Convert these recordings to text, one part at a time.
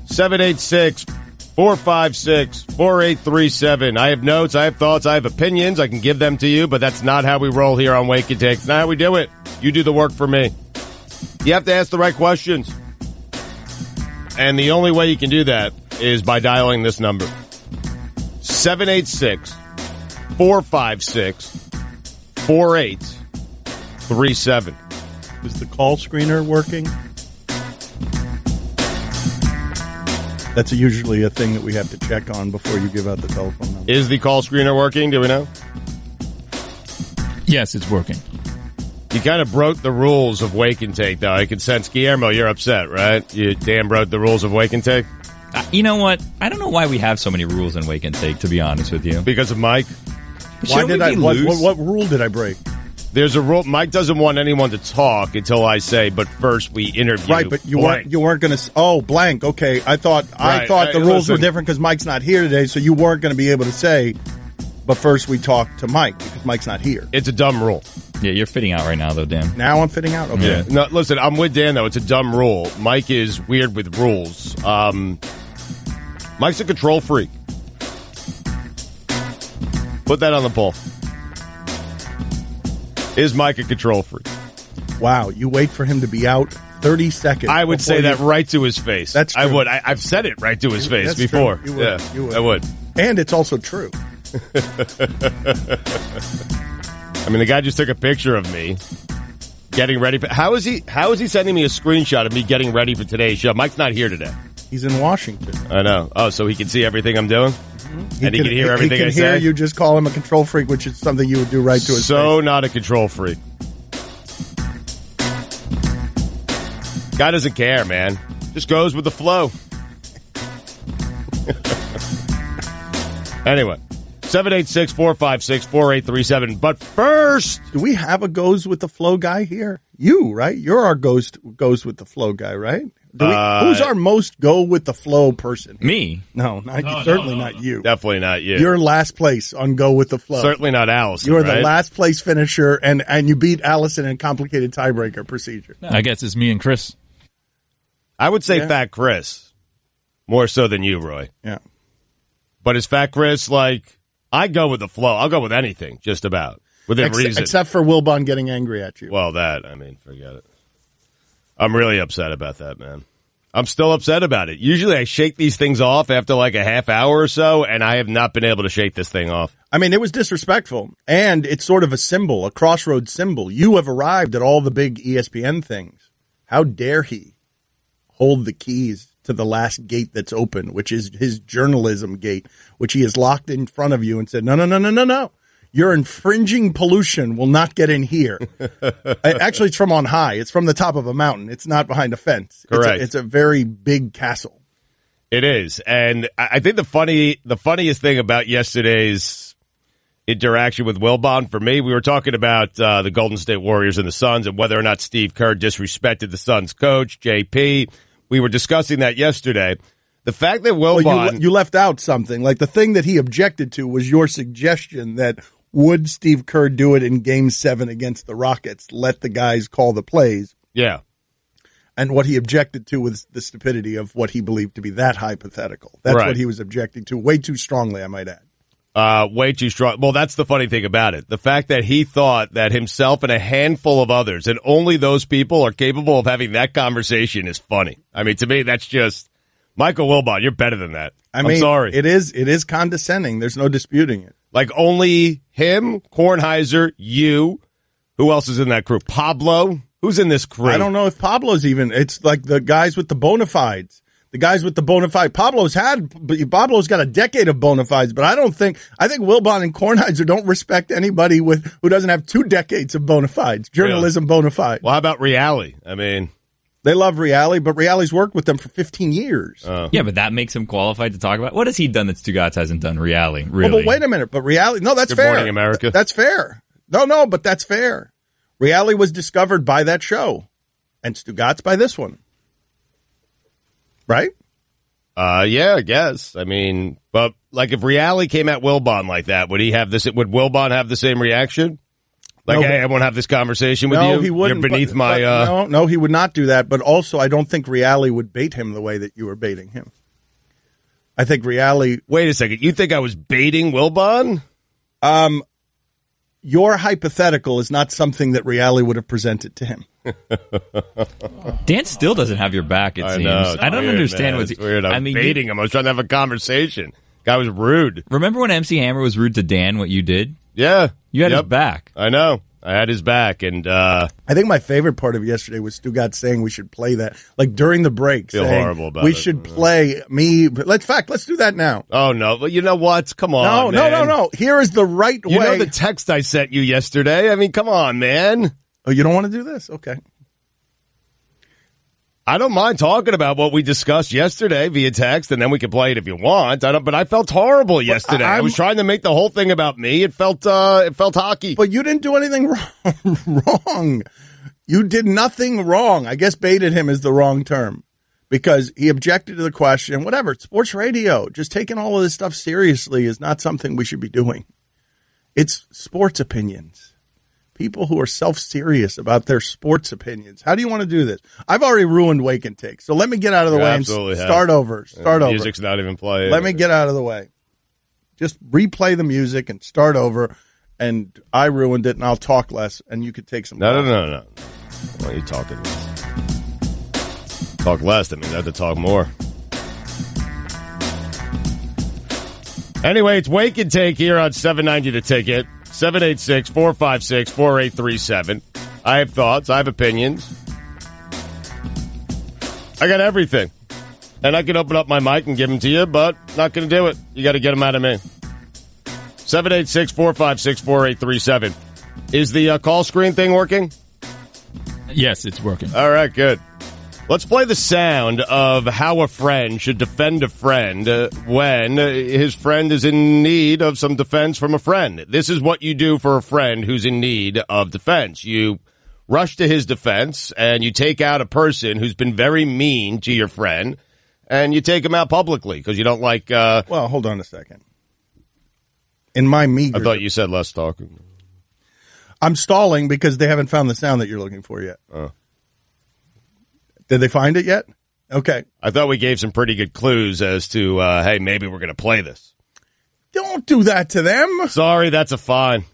786-456-4837. I have notes, I have thoughts, I have opinions. I can give them to you, but that's not how we roll here on Wake and Take. It's not how we do it. You do the work for me. You have to ask the right questions. And the only way you can do that is by dialing this number. 786-456-4837. Is the call screener working? That's usually a thing that we have to check on before you give out the telephone number. Is the call screener working? Do we know? Yes, it's working. You kind of broke the rules of Wake and Take, though. I can sense, Guillermo, you're upset, right? You damn broke the rules of Wake and Take? You know what? I don't know why we have so many rules in Wake and Take, to be honest with you. Because of Mike? Why did I lose? What rule did I break? There's a rule. Mike doesn't want anyone to talk until I say, but first we interview. Right, but you weren't going to. Oh, blank. Okay, I thought the rules were different because Mike's not here today, so you weren't going to be able to say. But first we talk to Mike because Mike's not here. It's a dumb rule. Yeah, you're fitting out right now, though, Dan. Now I'm fitting out. Okay. Yeah. No, listen, I'm with Dan though. It's a dumb rule. Mike is weird with rules. Mike's a control freak. Put that on the poll. Is Mike a control freak? Wow, you wait for him to be out 30 seconds. I would say that right to his face. That's true. I would. I've said it right to his face That's before. True. You would. I would. And it's also true. I mean, the guy just took a picture of me getting ready for. How is he sending me a screenshot of me getting ready for today's show? Mike's not here today. He's in Washington. I know. Oh, so he can see everything I'm doing? Mm-hmm. And he can hear everything I say? He can hear you just call him a control freak, which is something you would do right to his face. So not a control freak. Guy doesn't care, man. Just goes with the flow. Anyway, 786-456-4837. But first, do we have a goes with the flow guy here? You, right? You're our goes with the flow guy, right? Who's our most go with the flow person? Me? No, certainly not you. Definitely not you. You're last place on go with the flow. Certainly not Allison. You're right? the last place finisher, and you beat Allison in a complicated tiebreaker procedure. I guess it's me and Chris. I would say Fat Chris, more so than you, Roy. Yeah. But is Fat Chris like, I go with the flow. I'll go with anything, just about, within reason. Except for Wilbon getting angry at you. Well, forget it. I'm really upset about that, man. I'm still upset about it. Usually I shake these things off after like a half hour or so, and I have not been able to shake this thing off. I mean, it was disrespectful, and it's sort of a symbol, a crossroads symbol. You have arrived at all the big ESPN things. How dare he hold the keys to the last gate that's open, which is his journalism gate, which he has locked in front of you and said, no. You're infringing pollution. Will not get in here. Actually, it's from on high. It's from the top of a mountain. It's not behind a fence. Correct. It's a very big castle. It is. And I think the funniest thing about yesterday's interaction with Wilbon, for me, we were talking about the Golden State Warriors and the Suns and whether or not Steve Kerr disrespected the Suns coach, JP. We were discussing that yesterday. The fact that Wilbon... Well, you left out something. Like the thing that he objected to was your suggestion that would Steve Kerr do it in Game 7 against the Rockets, let the guys call the plays. Yeah. And what he objected to was the stupidity of what he believed to be that hypothetical. That's right. What he was objecting to, way too strongly, I might add. Way too strong. Well, that's the funny thing about it. The fact that he thought that himself and a handful of others, and only those people are capable of having that conversation, is funny. I mean, to me, that's just... Michael Wilbon, you're better than that. I'm sorry. It is condescending. There's no disputing it. Like only him, Kornheiser, you. Who else is in that crew? Pablo? Who's in this crew? I don't know if Pablo's even. It's like the guys with the bona fides. The guys with the bona fide. Pablo's got a decade of bona fides, but I think Wilbon and Kornheiser don't respect anybody who doesn't have 2 decades of bona fides. Journalism bona fide. Well, how about Reale? I mean, they love Reale, but Reale's worked with them for 15 years. Yeah, but that makes him qualified to talk about. What has he done that Stugotz hasn't done? Reale, really? Well, but wait a minute. But Reale, no, that's fair. Good Morning America. That's fair. No, but that's fair. Reale was discovered by that show, and Stugotz by this one, right? Yeah, I guess. I mean, but like if Reale came at Wilbon like that, would Wilbon have the same reaction? Like, hey, I won't have this conversation with you. No, he wouldn't. You're beneath my... No, he would not do that. But also, I don't think Reale would bait him the way that you were baiting him. I think Reale... Wait a second. You think I was baiting Wilbon? Your hypothetical is not something that Reale would have presented to him. Dan still doesn't have your back, it seems. Know, I don't understand what's weird. I'm baiting him. I was trying to have a conversation. Guy was rude. Remember when MC Hammer was rude to Dan, what you did? Yeah. You had his back. I know. I had his back, and I think my favorite part of yesterday was Stugotz saying we should play that, like during the break. Feel saying, horrible about we it. should play me. Let's do that now. Oh no! Well, you know what? Come on, No. Here is the right way. You know the text I sent you yesterday. I mean, come on, man. Oh, you don't want to do this? Okay. I don't mind talking about what we discussed yesterday via text, and then we can play it if you want. But I felt horrible yesterday. I was trying to make the whole thing about me. It felt hockey. But you didn't do anything wrong. You did nothing wrong. I guess baited him is the wrong term because he objected to the question. Whatever. It's sports radio. Just taking all of this stuff seriously is not something we should be doing. It's sports opinions. People who are self-serious about their sports opinions. How do you want to do this? I've already ruined Wake and Take, so let me get out of the way and start over. Music's not even playing. Let me get out of the way. Just replay the music and start over, and I ruined it, and I'll talk less, and you could take some No. Why are you talking less? Talk less. That means I have to talk more. Anyway, it's Wake and Take here on 790 The Ticket. 786-456-4837. I have thoughts. I have opinions. I got everything. And I can open up my mic and give them to you, but not going to do it. You got to get them out of me. 786-456-4837. Is the call screen thing working? Yes, it's working. All right, good. Let's play the sound of how a friend should defend a friend when his friend is in need of some defense from a friend. This is what you do for a friend who's in need of defense. You rush to his defense, and you take out a person who's been very mean to your friend, and you take him out publicly because you don't like... Well, hold on a second. In my meager... I thought you said less talking. I'm stalling because they haven't found the sound that you're looking for yet. Did they find it yet? Okay. I thought we gave some pretty good clues as to, hey, maybe we're going to play this. Don't do that to them. Sorry, that's a fine.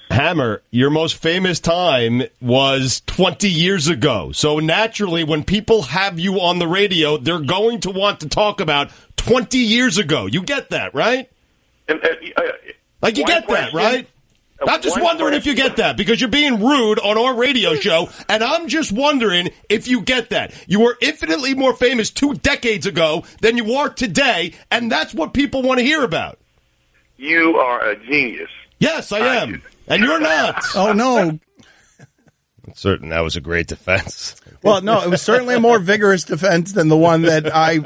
Hammer, your most famous time was 20 years ago. So naturally, when people have you on the radio, they're going to want to talk about 20 years ago. You get that, right? Like, you get that, right? I'm just wondering if you get that, because you're being rude on our radio show, and I'm just wondering if you get that. You were infinitely more famous 2 decades ago than you are today, and that's what people want to hear about. You are a genius. Yes, I am. And you're not. Oh, no. I'm certain that was a great defense. Well, no, it was certainly a more vigorous defense than the one that I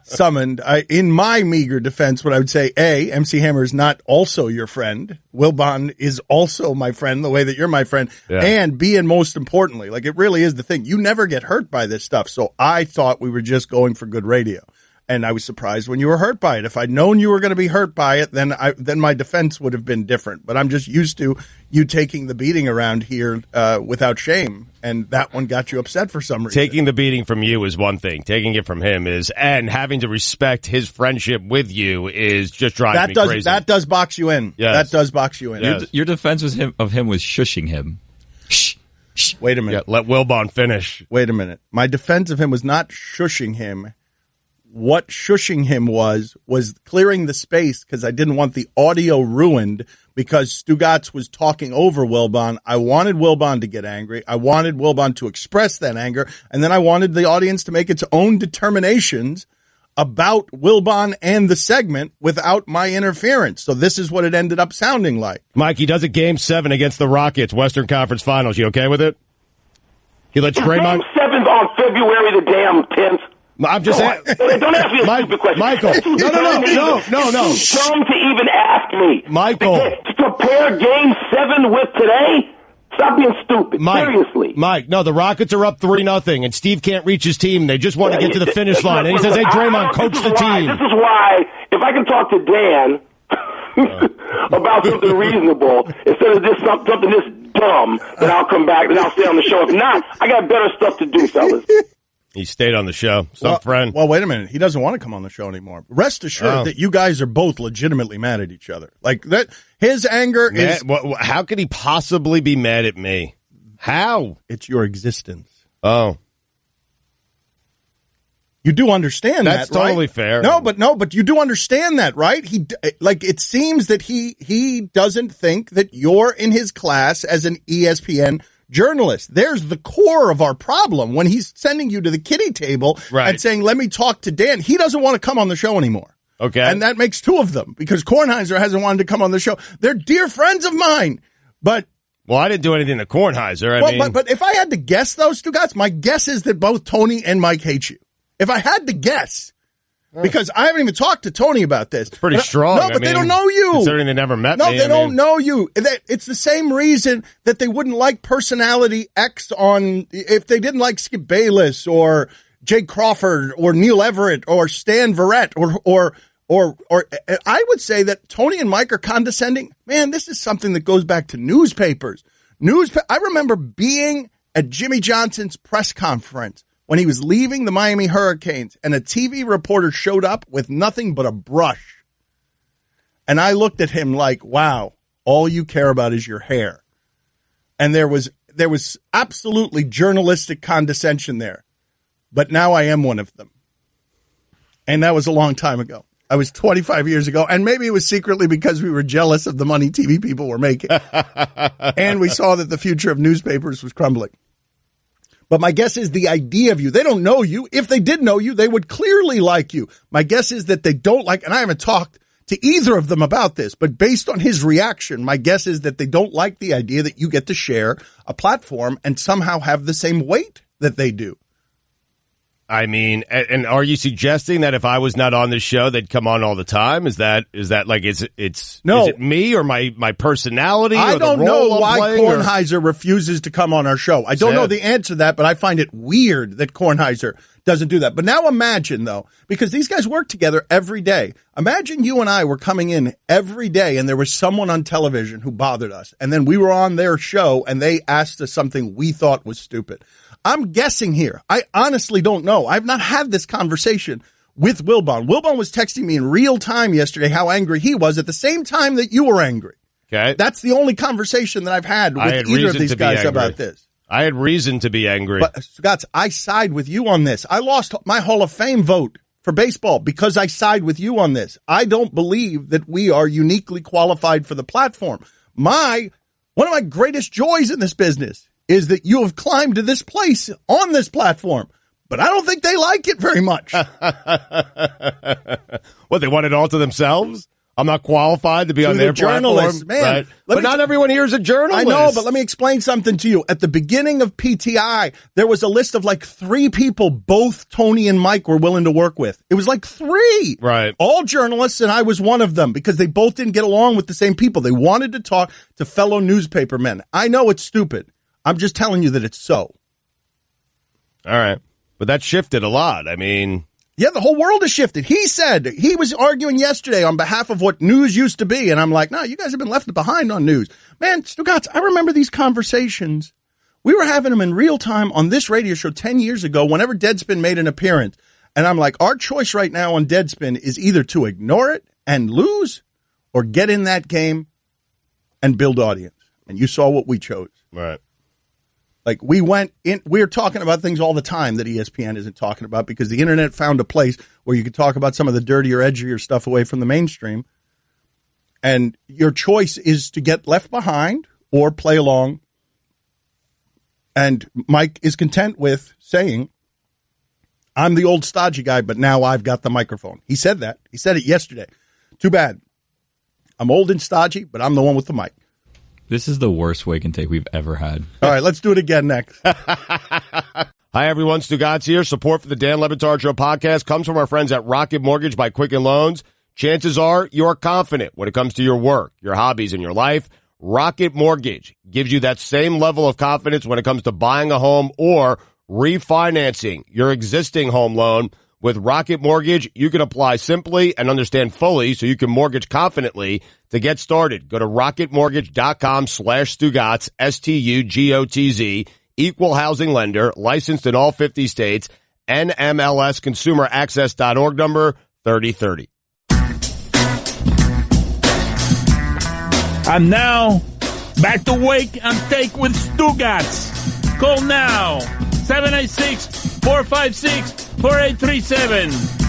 summoned. In my meager defense, what I would say, A, MC Hammer is not also your friend. Wilbon is also my friend, the way that you're my friend. Yeah. And B, and most importantly, like it really is the thing, you never get hurt by this stuff. So I thought we were just going for good radio. And I was surprised when you were hurt by it. If I'd known you were going to be hurt by it, then my defense would have been different. But I'm just used to you taking the beating around here without shame, and that one got you upset for some reason. Taking the beating from you is one thing. Taking it from him is, and having to respect his friendship with you is just driving me crazy. That does box you in. Yes. That does box you in. Yes. Your defense of him was shushing him. Shh. Wait a minute. Yeah, let Wilbon finish. Wait a minute. My defense of him was not shushing him. What shushing him was clearing the space because I didn't want the audio ruined because Stugotz was talking over Wilbon. I wanted Wilbon to get angry. I wanted Wilbon to express that anger. And then I wanted the audience to make its own determinations about Wilbon and the segment without my interference. So this is what it ended up sounding like. Mike, he does a Game 7 against the Rockets, Western Conference Finals. You okay with it? He lets Draymond... Game 7's on February the damn 10th. I'm just saying. Don't ask me a stupid question. Michael, no. It's dumb to even ask me. Michael. To compare Game 7 with today? Stop being stupid. Seriously. Mike, no, the Rockets are up 3-0, and Steve can't reach his team. They just want to get to the finish line. And he says, hey, Draymond, coach the team. This is why, if I can talk to Dan, about something reasonable instead of just something this dumb that I'll come back and I'll stay on the show. If not, I got better stuff to do, fellas. He stayed on the show. Some friend. Well, wait a minute. He doesn't want to come on the show anymore. Rest assured that you guys are both legitimately mad at each other. Like that, his anger is. How could he possibly be mad at me? How? It's your existence. Oh. You do understand That's that, right? totally fair. No, but you do understand that, right? It seems that he doesn't think that you're in his class as an ESPN journalist. There's the core of our problem when he's sending you to the kiddie table and saying, let me talk to Dan. He doesn't want to come on the show anymore. Okay. And that makes two of them because Kornheiser hasn't wanted to come on the show. They're dear friends of mine, but. Well, I didn't do anything to Kornheiser. But if I had to guess those two guys, my guess is that both Tony and Mike hate you. If I had to guess, because I haven't even talked to Tony about this. It's pretty strong. No, but they don't know you. Considering they never met me. No, they don't know you. It's the same reason that they wouldn't like personality X on, if they didn't like Skip Bayless or Jake Crawford or Neil Everett or Stan Verrett or I would say that Tony and Mike are condescending. Man, this is something that goes back to newspapers. I remember being at Jimmy Johnson's press conference when he was leaving the Miami Hurricanes, and a TV reporter showed up with nothing but a brush. And I looked at him like, wow, all you care about is your hair. And there was absolutely journalistic condescension there. But now I am one of them. And that was a long time ago. I was 25 years ago, and maybe it was secretly because we were jealous of the money TV people were making. And we saw that the future of newspapers was crumbling. But my guess is the idea of you, they don't know you. If they did know you, they would clearly like you. My guess is that they don't like, and I haven't talked to either of them about this, but based on his reaction, my guess is that they don't like the idea that you get to share a platform and somehow have the same weight that they do. I mean, and are you suggesting that if I was not on this show, they'd come on all the time? Is that like is it me or my personality? I or don't the know role why I'm playing, Kornheiser refuses to come on our show. I don't know the answer to that, but I find it weird that Kornheiser doesn't do that. But now imagine, though, because these guys work together every day. Imagine you and I were coming in every day and there was someone on television who bothered us. And then we were on their show and they asked us something we thought was stupid. I'm guessing here. I honestly don't know. I've not had this conversation with Wilbon. Wilbon was texting me in real time yesterday how angry he was at the same time that you were angry. Okay. That's the only conversation that I've had with either of these guys about this. I had reason to be angry. But, Stugotz, I side with you on this. I lost my Hall of Fame vote for baseball because I side with you on this. I don't believe that we are uniquely qualified for the platform. One of my greatest joys in this business is that you have climbed to this place on this platform, but I don't think they like it very much. What, they want it all to themselves? I'm not qualified to be on their journalist, platform. man. Right. But not everyone here is a journalist. I know, but let me explain something to you. At the beginning of PTI, there was a list of like 3 people both Tony and Mike were willing to work with. It was like 3. Right. All journalists, and I was one of them because they both didn't get along with the same people. They wanted to talk to fellow newspaper men. I know it's stupid. I'm just telling you that it's so. All right. But that shifted a lot. I mean... Yeah, the whole world has shifted. He said, he was arguing yesterday on behalf of what news used to be. And I'm like, no, you guys have been left behind on news. Man, Stugotz, I remember these conversations. We were having them in real time on this radio show 10 years ago whenever Deadspin made an appearance. And I'm like, our choice right now on Deadspin is either to ignore it and lose or get in that game and build audience. And you saw what we chose. Right. Like we're talking about things all the time that ESPN isn't talking about because the internet found a place where you could talk about some of the dirtier, edgier stuff away from the mainstream. And your choice is to get left behind or play along. And Mike is content with saying, I'm the old stodgy guy, but now I've got the microphone. He said that. He said it yesterday. Too bad. I'm old and stodgy, but I'm the one with the mic. This is the worst wake and take we've ever had. All right, let's do it again next. Hi, everyone. Stugotz here. Support for the Dan Le Batard Show podcast comes from our friends at Rocket Mortgage by Quicken Loans. Chances are you're confident when it comes to your work, your hobbies, and your life. Rocket Mortgage gives you that same level of confidence when it comes to buying a home or refinancing your existing home loan With Rocket Mortgage, you can apply simply and understand fully so you can mortgage confidently. To get started, go to rocketmortgage.com/Stugotz, STUGOTZ, equal housing lender, licensed in all 50 states, NMLS consumeraccess.org number 3030. And now, back to Wake and Take with Stugotz. Call now, 786-456-4837.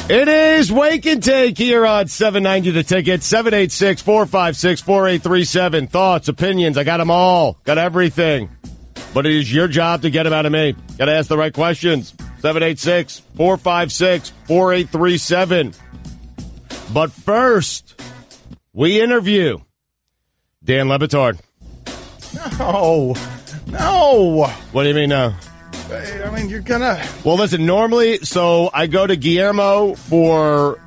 It is Wake and Take here on 790 The Ticket, 786-456-4837. Thoughts, opinions, I got them all. Got everything. But it is your job to get them out of me. Got to ask the right questions. 786-456-4837. But first, we interview Dan Le Batard. No. What do you mean no? I mean, you're gonna. Well, listen, normally, so I go to Guillermo for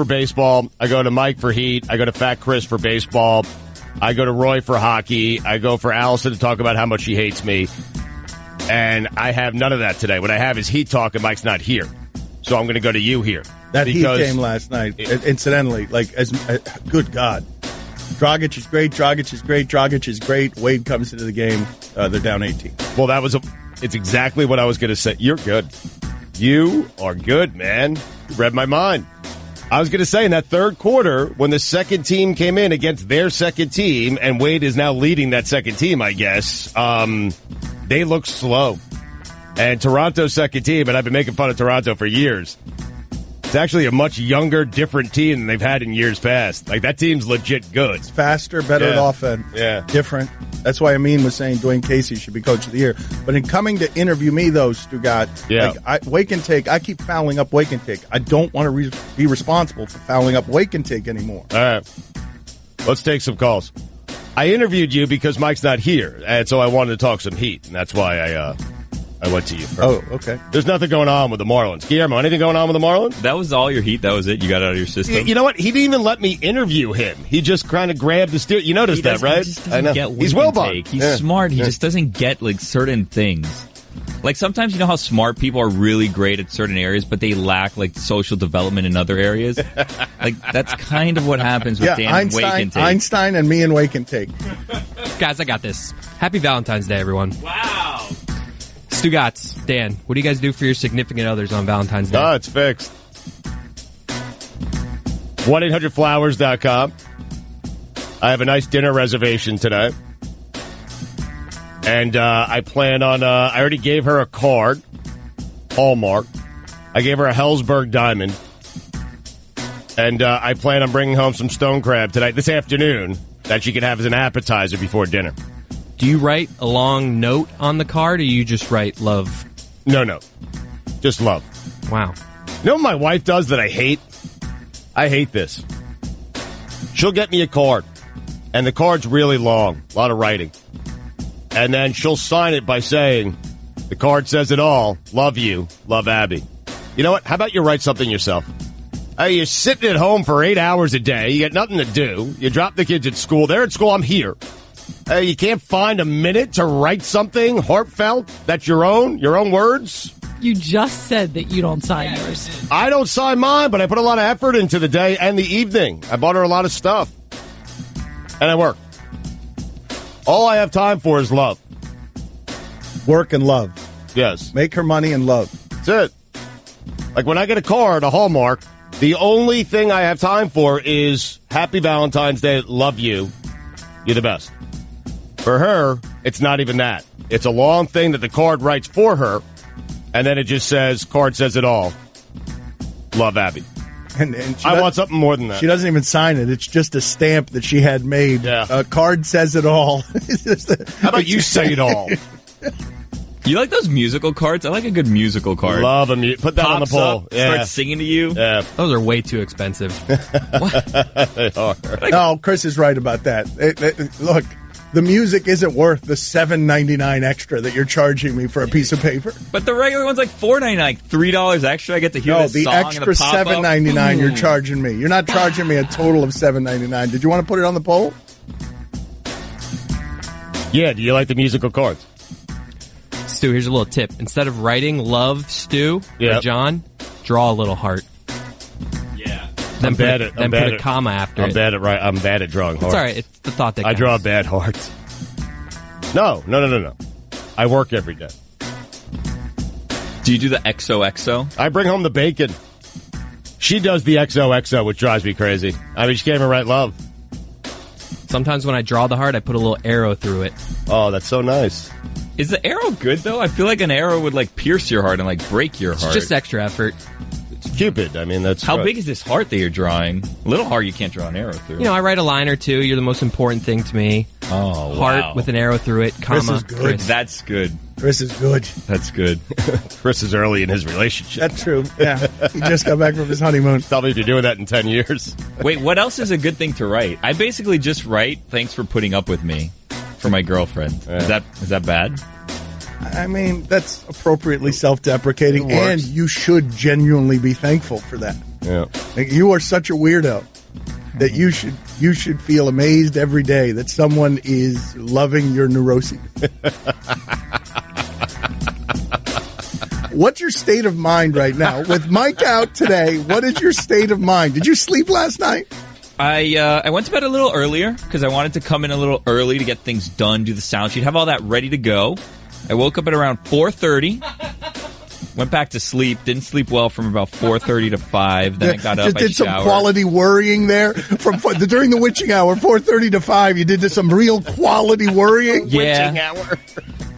baseball. I go to Mike for Heat. I go to Fat Chris for baseball. I go to Roy for hockey. I go for Allison to talk about how much she hates me. And I have none of that today. What I have is Heat talk, and Mike's not here. So I'm going to go to you here. That Heat game last night, incidentally, good God. Dragic is great. Wade comes into the game. They're down 18. Well, it's exactly what I was going to say. You're good. You are good, man. You read my mind. I was going to say in that third quarter, when the second team came in against their second team, and Wade is now leading that second team, I guess, they look slow. And Toronto's second team, and I've been making fun of Toronto for years, it's actually a much younger, different team than they've had in years past. Like, that team's legit good. It's faster, better at offense. Yeah. Different. That's why Amin was saying Dwayne Casey should be coach of the year. But in coming to interview me, though, Stugotz, Wake and Take, I keep fouling up Wake and Take. I don't want to be responsible for fouling up Wake and Take anymore. All right. Let's take some calls. I interviewed you because Mike's not here, and so I wanted to talk some Heat, and that's why I went to you first. Oh, okay. There's nothing going on with the Marlins. Guillermo, anything going on with the Marlins? That was all your Heat? That was it? You got it out of your system? You know what? He didn't even let me interview him. He just kind of grabbed the steer. You noticed that, right? He just doesn't get He's Wilbon. He's smart. He just doesn't get, certain things. Like, sometimes you know how smart people are really great at certain areas, but they lack, social development in other areas? That's kind of what happens with Dan and Wake and Take. Einstein and me and Wake and Take. Guys, I got this. Happy Valentine's Day, everyone. Wow. Stugotz, Dan, what do you guys do for your significant others on Valentine's Day? Oh, it's fixed. 1-800-Flowers.com. I have a nice dinner reservation tonight. And I plan on, I already gave her a card, Hallmark. I gave her a Hellsberg diamond. And I plan on bringing home some stone crab tonight, this afternoon, that she can have as an appetizer before dinner. Do you write a long note on the card, or you just write love? No. Just love. Wow. You know what my wife does that I hate? I hate this. She'll get me a card, and the card's really long, a lot of writing. And then she'll sign it by saying, the card says it all, love you, love Abby. You know what? How about you write something yourself? You're sitting at home for 8 hours a day, you got nothing to do, you drop the kids at school, they're at school, I'm here. You can't find a minute to write something heartfelt that's your own words? You just said that you don't sign yours. I don't sign mine, but I put a lot of effort into the day and the evening. I bought her a lot of stuff. And I work. All I have time for is love. Work and love. Yes. Make her money and love. That's it. Like when I get a card, a Hallmark, the only thing I have time for is Happy Valentine's Day, love you, you're the best. For her, it's not even that. It's a long thing that the card writes for her, and then it just says, card says it all, love Abby. And I want something more than that. She doesn't even sign it. It's just a stamp that she had made. Yeah. A card says it all. How about you say it all? You like those musical cards? I like a good musical card. Love them. Put that on the Pops poll. up, starts singing to you. Yeah. Those are way too expensive. They are. No, Chris is right about that. Look, the music isn't worth the $7.99 extra that you're charging me for a piece of paper. But the regular one's like $4.99, like $3 extra. I get to hear No, this the song extra and the pop-up. $7.99 you're charging me. You're not charging me a total of $7.99. Did you want to put it on the poll? Yeah, do you like the musical chords? Stu, here's a little tip. Instead of writing love, Stu, Yep. or John, draw a little heart. Yeah. Then bad at- I'm put bad a at- comma after I'm it. bad at drawing hearts. It's all right. It's the thought that I counts. draw bad hearts. No. I work every day. Do you do the XOXO? I bring home the bacon. She does the XOXO, which drives me crazy. I mean, she can't even write love. Sometimes when I draw the heart, I put a little arrow through it. Oh, that's so nice. Is the arrow good, though? I feel like an arrow would, like, pierce your heart and, like, break your heart. It's just extra effort. It's Cupid. I mean, that's... How big is this heart that you're drawing? A little heart you can't draw an arrow through. You know, I write a line or two. You're the most important thing to me. Oh, Heart wow. with an arrow through it, comma. Chris is good. That's good. Chris is good. That's good. Chris is early in his relationship. That's true. Yeah. He just got back from his honeymoon. Tell me if you're doing that in 10 years. Wait, what else is a good thing to write? I basically just write, thanks for putting up with me, for my girlfriend. Yeah. Is that bad? I mean, that's appropriately self-deprecating, It works. and you should genuinely be thankful for that. Yeah. Like, you are such a weirdo that you should feel amazed every day that someone is loving your neuroses. What's your state of mind right now? With Mike out today, what is your state of mind? Did you sleep last night? I went to bed a little earlier because I wanted to come in a little early to get things done, do the sound sheet, have all that ready to go. I woke up at around 4:30. Went back to sleep. Didn't sleep well from about 4:30 to 5. Then I got up. Just did I some showered. quality worrying there from during the witching hour, 4:30 to 5. You did some real quality worrying. Yeah.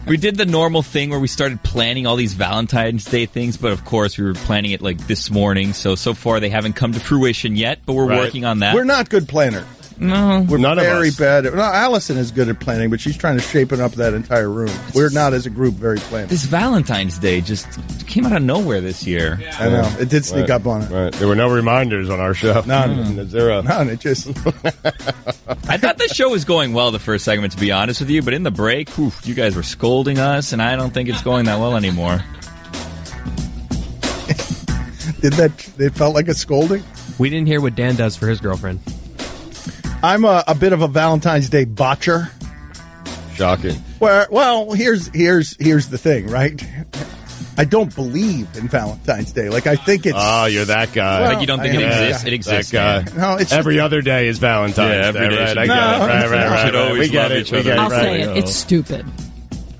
We did the normal thing where we started planning all these Valentine's Day things, but of course we were planning it like this morning. So far they haven't come to fruition yet, but we're Right. working on that. We're not good planners. No. We're None of very us. bad. No, Allison is good at planning, but she's trying to shapen up that entire room. We're not, as a group, very planned. This Valentine's Day just came out of nowhere this year. I know. It did sneak up on it. Right. There were no reminders on our show. None. Zero. None. It just... I thought the show was going well the first segment, to be honest with you, but in the break, you guys were scolding us, and I don't think it's going that well anymore. It felt like a scolding? We didn't hear what Dan does for his girlfriend. I'm a bit of a Valentine's Day botcher. Shocking. Well, here's the thing, right? I don't believe in Valentine's Day. Like, I think it's... Oh, you're that guy. Well, Like you don't think I it am exists? that It exists. That guy. man. No, it's Every other day is Valentine's Yeah, every Day. day Right? should I be. get it. No, Right. we should always We get love it. each We other. get it. I'll Right. say it. It's stupid.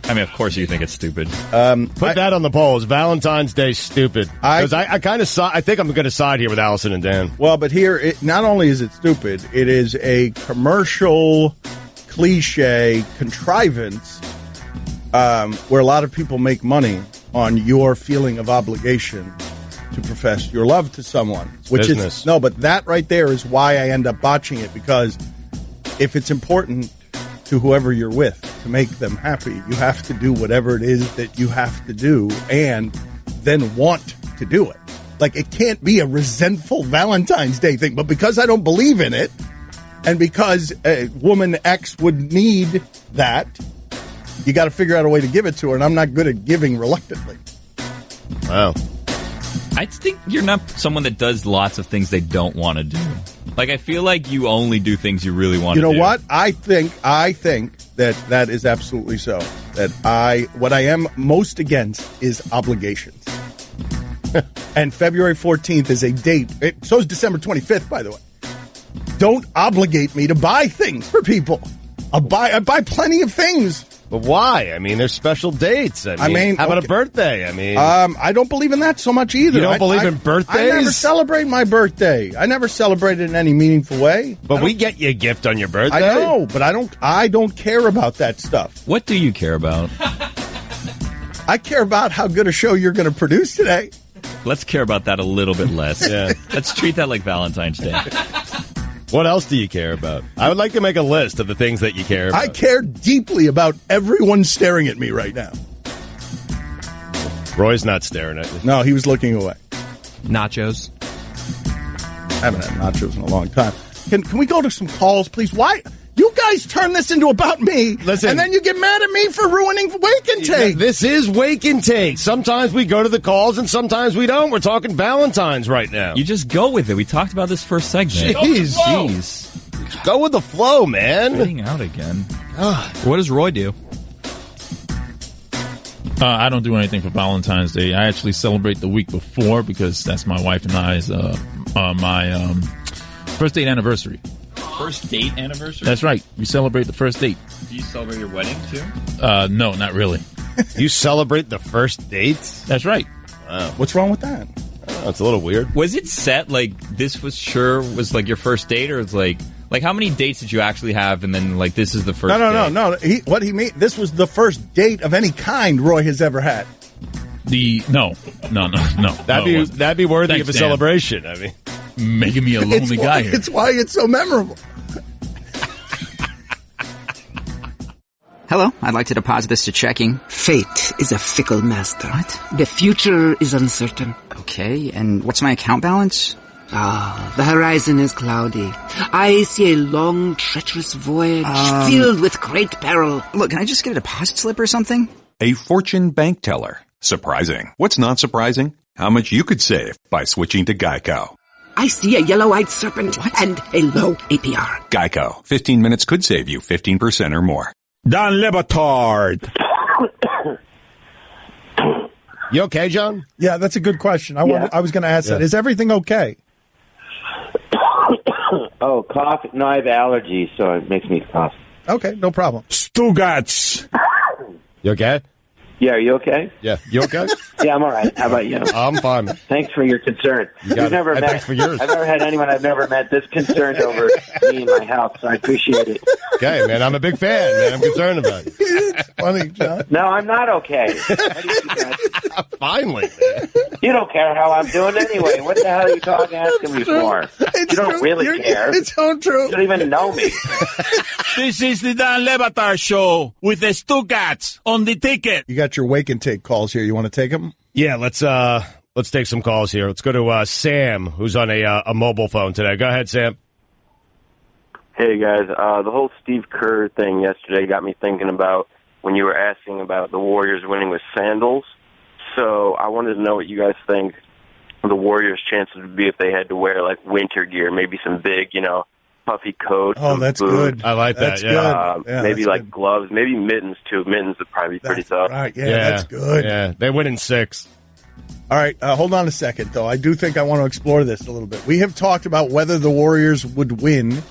I mean, of course you think it's stupid. Put that on the polls. Valentine's Day stupid. Because I kind of I think I'm going to side here with Allison and Dan. Well, but here, not only is it stupid, it is a commercial cliche contrivance where a lot of people make money on your feeling of obligation to profess your love to someone. Which business. is no, but that right there is why I end up botching it, because if it's important to whoever you're with to make them happy, you have to do whatever it is that you have to do and then want to do it. Like, it can't be a resentful Valentine's Day thing, but because I don't believe in it, and because woman X would need that, you got to figure out a way to give it to her, and I'm not good at giving reluctantly. Wow. I think you're not someone that does lots of things they don't want to do. Like, I feel like you only do things you really want to do. You know what? I think that is absolutely so. That what I am most against is obligations. And February 14th is a date. So is December 25th, by the way. Don't obligate me to buy things for people. I buy plenty of things. But why? I mean, there's special dates. I mean, how about a birthday? I mean, I don't believe in that so much either. You don't believe in birthdays? I never celebrate my birthday. I never celebrate it in any meaningful way. but we get you a gift on your birthday. I know, but I don't care about that stuff. What do you care about? I care about how good a show you're going to produce today. Let's care about that a little bit less. Yeah. Let's treat that like Valentine's Day. What else do you care about? I would like to make a list of the things that you care about. I care deeply about everyone staring at me right now. Roy's not staring at you. No, he was looking away. Nachos. I haven't had nachos in a long time. Can we go to some calls, please? Why? You guys turn this into about me, Listen. and then you get mad at me for ruining Wake and Take. This is Wake and Take. Sometimes we go to the calls and sometimes we don't. We're talking Valentine's right now. You just go with it. We talked about this first segment. Jeez. Jeez. Go with the flow, man. Getting out again. What does Roy do? I don't do anything for Valentine's Day. I actually celebrate the week before because that's my wife and I's my first date anniversary. First date anniversary? That's right. We celebrate the first date. Do you celebrate your wedding too? No, not really. You celebrate the first dates? That's right. Wow. What's wrong with that? That's a little weird. Was it set like this was like your first date, or it's like how many dates did you actually have, and then like this is the first? No. What he mean? This was the first date of any kind Roy has ever had. No. That'd be worthy Thanks, of a Dan. celebration. I mean, Making me a lonely guy here. It's why it's so memorable. Hello, I'd like to deposit this to checking. Fate is a fickle master. What? The future is uncertain. Okay, and what's my account balance? The horizon is cloudy. I see a long, treacherous voyage filled with great peril. Look, can I just get a deposit slip or something? A fortune bank teller. Surprising. What's not surprising? How much you could save by switching to Geico. I see a yellow-eyed serpent and a low APR. Geico. 15 minutes could save you 15% or more. Don Le Batard. you okay, John? Yeah, that's a good question. I was going to ask that. Is everything okay? Oh, cough. No, I have allergies, so it makes me cough. Okay, no problem. Stugotz. You okay? Yeah, are you okay? Yeah. You okay? Yeah, I'm all right. How about you? I'm fine. Thanks for your concern. Thanks for yours. I've never had anyone I've never met this concerned over me and my house, so I appreciate it. Okay, man. I'm a big fan, man. I'm concerned about it. It's funny, John. No, I'm not okay. How do you do that? Finally, man. You don't care how I'm doing anyway. What the hell are you asking me for? You don't really care. It's so true. You don't even know me. This is the Dan Le Batard Show with the Stugotz on the ticket. You got your wake and take calls here. You want to take them? Yeah, let's take some calls here. Let's go to Sam, who's on a mobile phone today. Go ahead, Sam. Hey, guys. The whole Steve Kerr thing yesterday got me thinking about when you were asking about the Warriors winning with sandals. So I wanted to know what you guys think the Warriors' chances would be if they had to wear, like, winter gear, maybe some big, puffy coats. Oh, that's boots. good. I like that, maybe, like, gloves, maybe mittens, too. Mittens would probably be pretty tough. Right, that's good. Yeah, they win in 6. All right, hold on a second, though. I do think I want to explore this a little bit. We have talked about whether the Warriors would win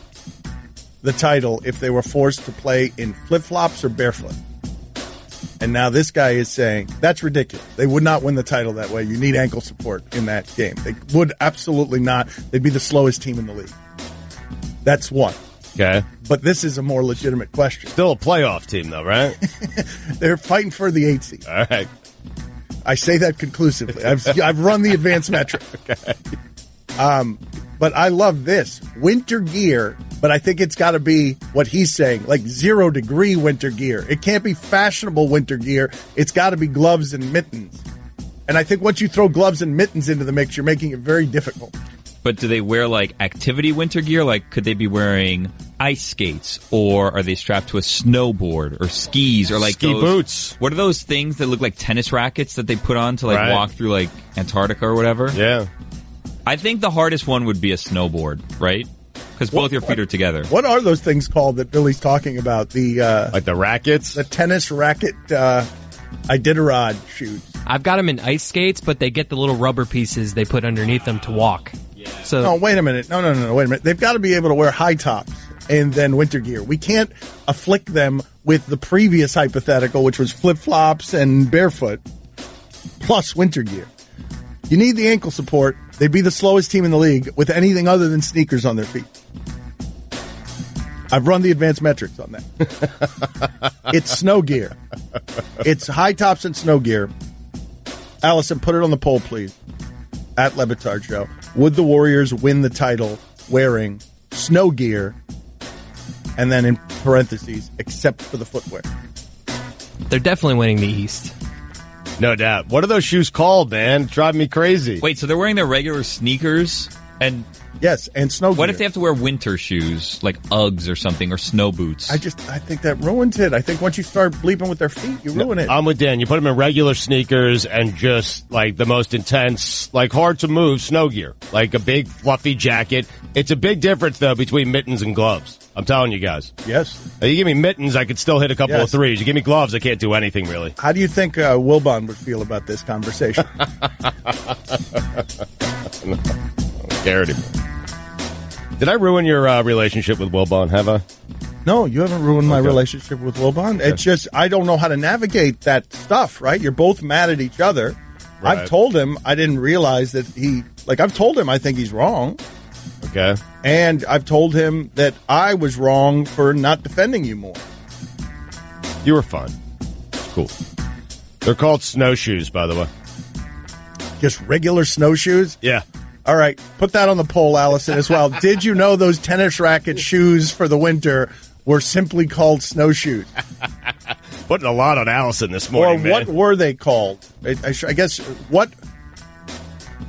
the title if they were forced to play in flip-flops or barefoot. And now this guy is saying, that's ridiculous. They would not win the title that way. You need ankle support in that game. They would absolutely not. They'd be the slowest team in the league. That's one. Okay. But this is a more legitimate question. Still a playoff team, though, right? They're fighting for the 8th seed. All right. I say that conclusively. I've run the advanced metric. Okay. But I love this. Winter gear, but I think it's got to be what he's saying, like 0-degree winter gear. It can't be fashionable winter gear. It's got to be gloves and mittens. And I think once you throw gloves and mittens into the mix, you're making it very difficult. But do they wear, like, activity winter gear? Like, could they be wearing ice skates? Or are they strapped to a snowboard or skis? Or, like, ski boots. What are those things that look like tennis rackets that they put on to, like, walk through, like, Antarctica or whatever? Yeah. I think the hardest one would be a snowboard, right? Because both your feet are together. What are those things called that Billy's talking about? Like the rackets? The tennis racket Iditarod shoes. I've got them in ice skates, but they get the little rubber pieces they put underneath them to walk. Yeah. So no, wait a minute. No, wait a minute. They've got to be able to wear high tops and then winter gear. We can't afflict them with the previous hypothetical, which was flip-flops and barefoot, plus winter gear. You need the ankle support. They'd be the slowest team in the league with anything other than sneakers on their feet. I've run the advanced metrics on that. It's snow gear. It's high tops and snow gear. Allison, put it on the poll, please. At Le Batard Show. Would the Warriors win the title wearing snow gear? And then in parentheses, except for the footwear. They're definitely winning the East. No doubt. What are those shoes called, man? Drive me crazy. Wait, so they're wearing their regular sneakers and... Yes, and snow gear. What if they have to wear winter shoes, like Uggs or something, or snow boots? I think that ruins it. I think once you start bleeping with their feet, you ruin it. I'm with Dan. You put them in regular sneakers and just, like, the most intense, like, hard-to-move snow gear. Like a big, fluffy jacket. It's a big difference, though, between mittens and gloves. I'm telling you guys. Yes. You give me mittens, I could still hit a couple of threes. You give me gloves, I can't do anything, really. How do you think Wilbon would feel about this conversation? I don't care anymore. Did I ruin your relationship with Wilbon, have I? No, you haven't ruined my relationship with Wilbon. Okay. It's just, I don't know how to navigate that stuff, right? You're both mad at each other. Right. I've told him I didn't realize that I've told him I think he's wrong. Okay. And I've told him that I was wrong for not defending you more. You were fun. Cool. They're called snowshoes, by the way. Just regular snowshoes? Yeah. All right. Put that on the poll, Allison, as well. Did you know those tennis racket shoes for the winter were simply called snowshoes? Putting a lot on Allison this morning, Or what were they called? I guess what...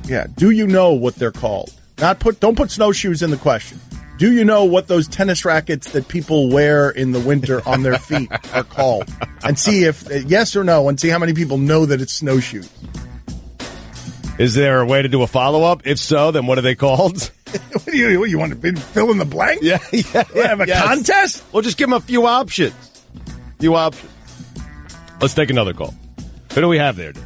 Yeah. Do you know what they're called? Don't put snowshoes in the question. Do you know what those tennis rackets that people wear in the winter on their feet are called? And see if yes or no, and see how many people know that it's snowshoes. Is there a way to do a follow-up? If so, then what are they called? What do you want to fill in the blank? Yeah. Have a contest? We'll just give them a few options. Let's take another call. Who do we have there, Dan?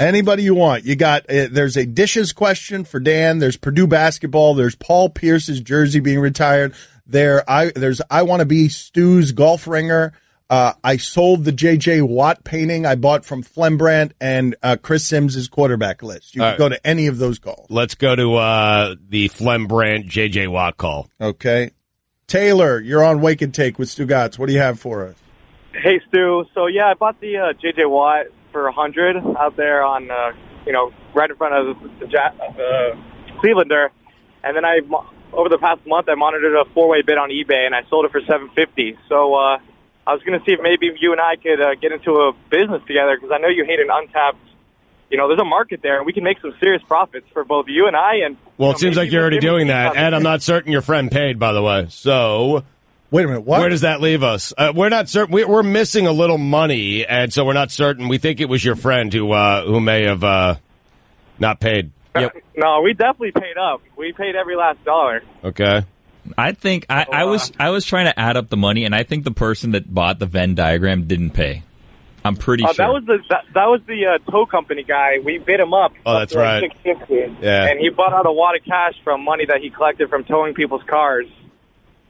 Anybody you want. You got, there's a dishes question for Dan. There's Purdue basketball. There's Paul Pierce's jersey being retired. There's I Want to Be Stu's golf ringer. I sold the J.J. Watt painting I bought from Flembrandt and Chris Sims' quarterback list. You can go to any of those calls. Let's go to the Flembrandt J.J. Watt call. Okay. Taylor, you're on Wake and Take with Stugotz. What do you have for us? Hey, Stu. So, yeah, I bought the J.J. Watt for $100 out there on, right in front of the Clevelander. And then over the past month, I monitored a 4-way bid on eBay, and I sold it for $750. So I was going to see if maybe you and I could get into a business together, because I know you hate an untapped, there's a market there, and we can make some serious profits for both you and I. And well, it seems like you're already doing that, and I'm not certain your friend paid, by the way. So... Wait a minute, what? Where does that leave us? We're not certain. We're missing a little money, and so we're not certain. We think it was your friend who may have not paid. Yep. No, we definitely paid up. We paid every last dollar. Okay. I think I was trying to add up the money, and I think the person that bought the Venn diagram didn't pay. I'm pretty sure. That was the tow company guy. We bid him up. Oh, that's right. $650. Yeah. And he bought out a wad of cash from money that he collected from towing people's cars.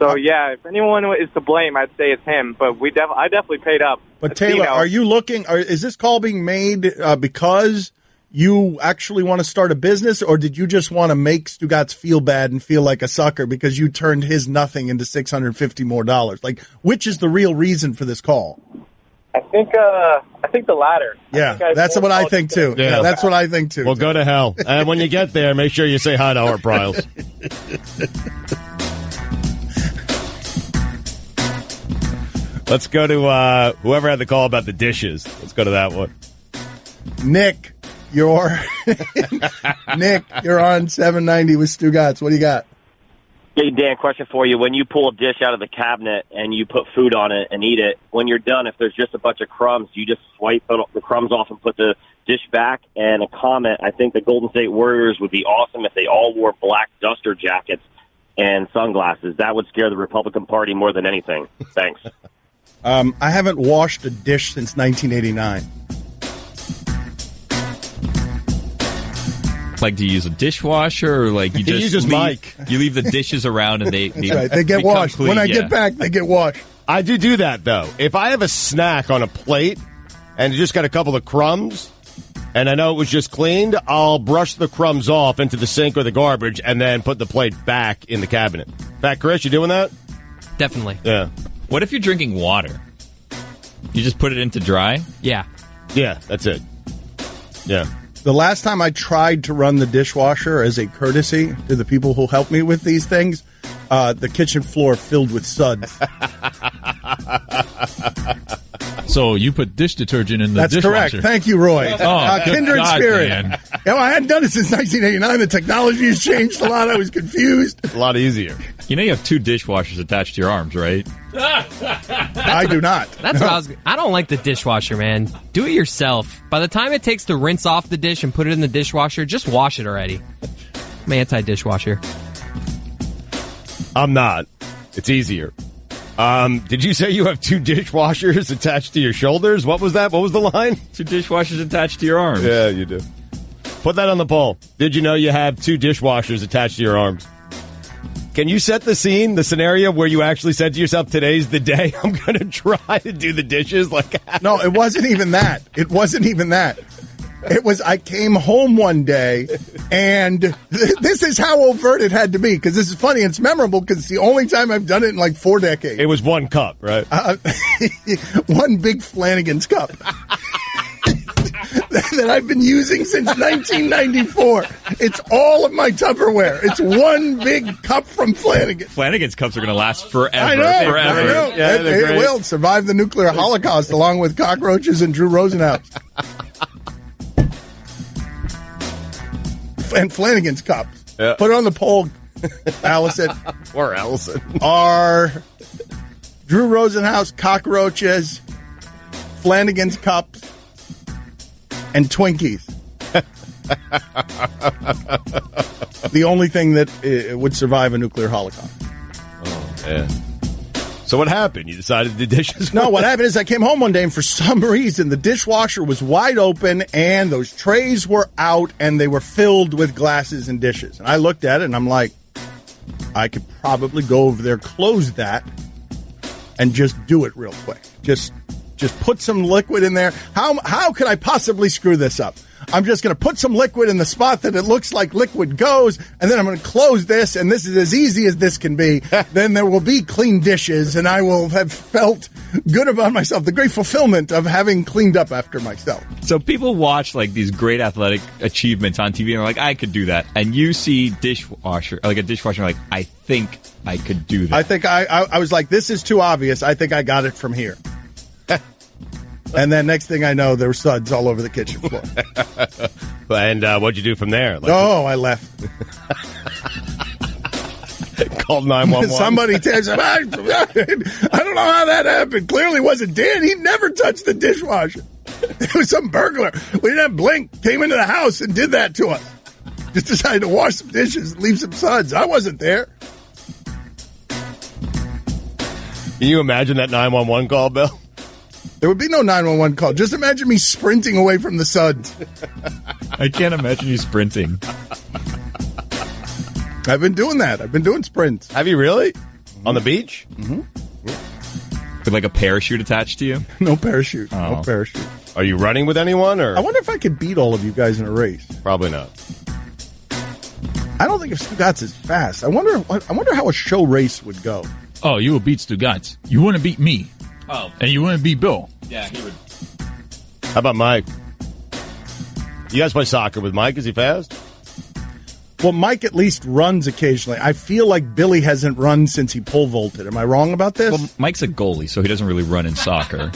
So, yeah, if anyone is to blame, I'd say it's him. But I definitely paid up. But, Taylor, are you looking – is this call being made because you actually want to start a business, or did you just want to make Stugotz feel bad and feel like a sucker because you turned his nothing into $650 more? Like, which is the real reason for this call? I think the latter. Yeah, that's what I think, too. Yeah, that's what I think, too. Well, go to hell. And when you get there, make sure you say hi to Art Briles. Let's go to whoever had the call about the dishes. Let's go to that one. Nick, you're on 790 with Stugotz. What do you got? Hey, Dan, question for you. When you pull a dish out of the cabinet and you put food on it and eat it, when you're done, if there's just a bunch of crumbs, you just swipe the crumbs off and put the dish back? And a comment, I think the Golden State Warriors would be awesome if they all wore black duster jackets and sunglasses. That would scare the Republican Party more than anything. Thanks. I haven't washed a dish since 1989. Like, do you use a dishwasher, or like you just uses Mike? You leave the dishes around and they get washed. Clean, when I get back, they get washed. I do that, though. If I have a snack on a plate and just got a couple of crumbs and I know it was just cleaned, I'll brush the crumbs off into the sink or the garbage and then put the plate back in the cabinet. In fact, Chris, you doing that? Definitely. Yeah. What if you're drinking water? You just put it into dry? Yeah. Yeah, that's it. Yeah. The last time I tried to run the dishwasher as a courtesy to the people who help me with these things, the kitchen floor filled with suds. So you put dish detergent in the That's dishwasher. That's correct. Thank you, Roy. Kindred God, spirit. Man. I hadn't done it since 1989. The technology has changed a lot. I was confused. A lot easier. You know you have 2 dishwashers attached to your arms, right? I do not. That's what I don't like the dishwasher, man. Do it yourself. By the time it takes to rinse off the dish and put it in the dishwasher, just wash it already. I'm anti-dishwasher. I'm not. It's easier. Did you say you have 2 dishwashers attached to your shoulders? What was that? What was the line? 2 dishwashers attached to your arms. Yeah, you do. Put that on the poll. Did you know you have 2 dishwashers attached to your arms? Can you set the scene, the scenario where you actually said to yourself, today's the day I'm going to try to do the dishes? No, it wasn't even that. It wasn't even that. It was, I came home one day, and this is how overt it had to be, because this is funny and it's memorable, because it's the only time I've done it in like 4 decades. It was 1 cup, right? One big Flanagan's cup. That I've been using since 1994. It's all of my Tupperware. It's one big cup from Flanagan. Flanagan's cups are going to last forever. I know. Yeah, it will survive the nuclear holocaust along with cockroaches and Drew Rosenhaus. And Flanagan's cups. Yeah. Put it on the poll, Allison. Or Allison. Are Drew Rosenhaus cockroaches, Flanagan's cups, and Twinkies the only thing that would survive a nuclear holocaust? Oh, man. So what happened? You decided the dishes? No, what happened is I came home one day and for some reason the dishwasher was wide open and those trays were out and they were filled with glasses and dishes. And I looked at it and I'm like, I could probably go over there, close that, and just do it real quick. Just put some liquid in there. How could I possibly screw this up? I'm just going to put some liquid in the spot that it looks like liquid goes, and then I'm going to close this, and this is as easy as this can be. Then there will be clean dishes, and I will have felt good about myself, the great fulfillment of having cleaned up after myself. So people watch like these great athletic achievements on TV, and they're like, I could do that. And you see a dishwasher, like, I think I could do that. I think I was like, this is too obvious. I think I got it from here. And then next thing I know, there were suds all over the kitchen floor. And what'd you do from there? I left. Called 911. Somebody tells him, I don't know how that happened. Clearly wasn't Dan. He never touched the dishwasher. It was some burglar. We didn't have Blink. Came into the house and did that to us. Just decided to wash some dishes and leave some suds. I wasn't there. Can you imagine that 911 call, Bill? There would be no 911 call. Just imagine me sprinting away from the suds. I can't imagine you sprinting. I've been doing that. I've been doing sprints. Have you really? On the beach? Mm-hmm. With like a parachute attached to you? No parachute. Oh. No parachute. Are you running with anyone? Or I wonder if I could beat all of you guys in a race. Probably not. I don't think if Stugotz is fast. I wonder how a show race would go. Oh, you would beat Stugotz. You wouldn't beat me. Oh. And you wouldn't beat Bill. Yeah, he would. How about Mike? You guys play soccer with Mike? Is he fast? Well, Mike at least runs occasionally. I feel like Billy hasn't run since he pole vaulted. Am I wrong about this? Well, Mike's a goalie, so he doesn't really run in soccer.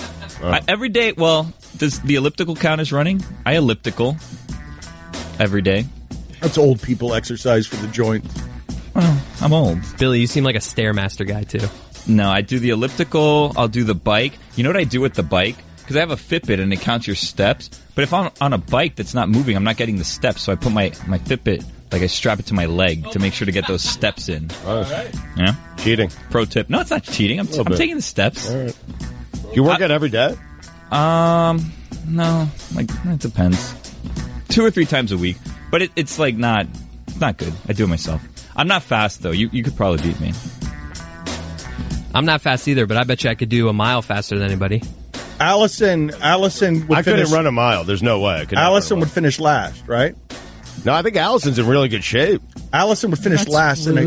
Every day, does the elliptical count as running? I elliptical every day. That's old people exercise for the joints. Well, I'm old. Billy, you seem like a Stairmaster guy, too. No, I do the elliptical, I'll do the bike. You know what I do with the bike? Because I have a Fitbit and it counts your steps. But if I'm on a bike that's not moving, I'm not getting the steps. So I put my Fitbit, I strap it to my leg to make sure to get those steps in. All right. Yeah? Cheating. Pro tip. No, it's not cheating. I'm taking the steps. All right. You work out every day? No. It depends. 2 or 3 times a week. But it's not good. I do it myself. I'm not fast, though. You could probably beat me. I'm not fast either, but I bet you I could do a mile faster than anybody. Allison would I couldn't run a mile. There's no way. Allison would finish last, right? No, I think Allison's in really good shape. Allison would finish last in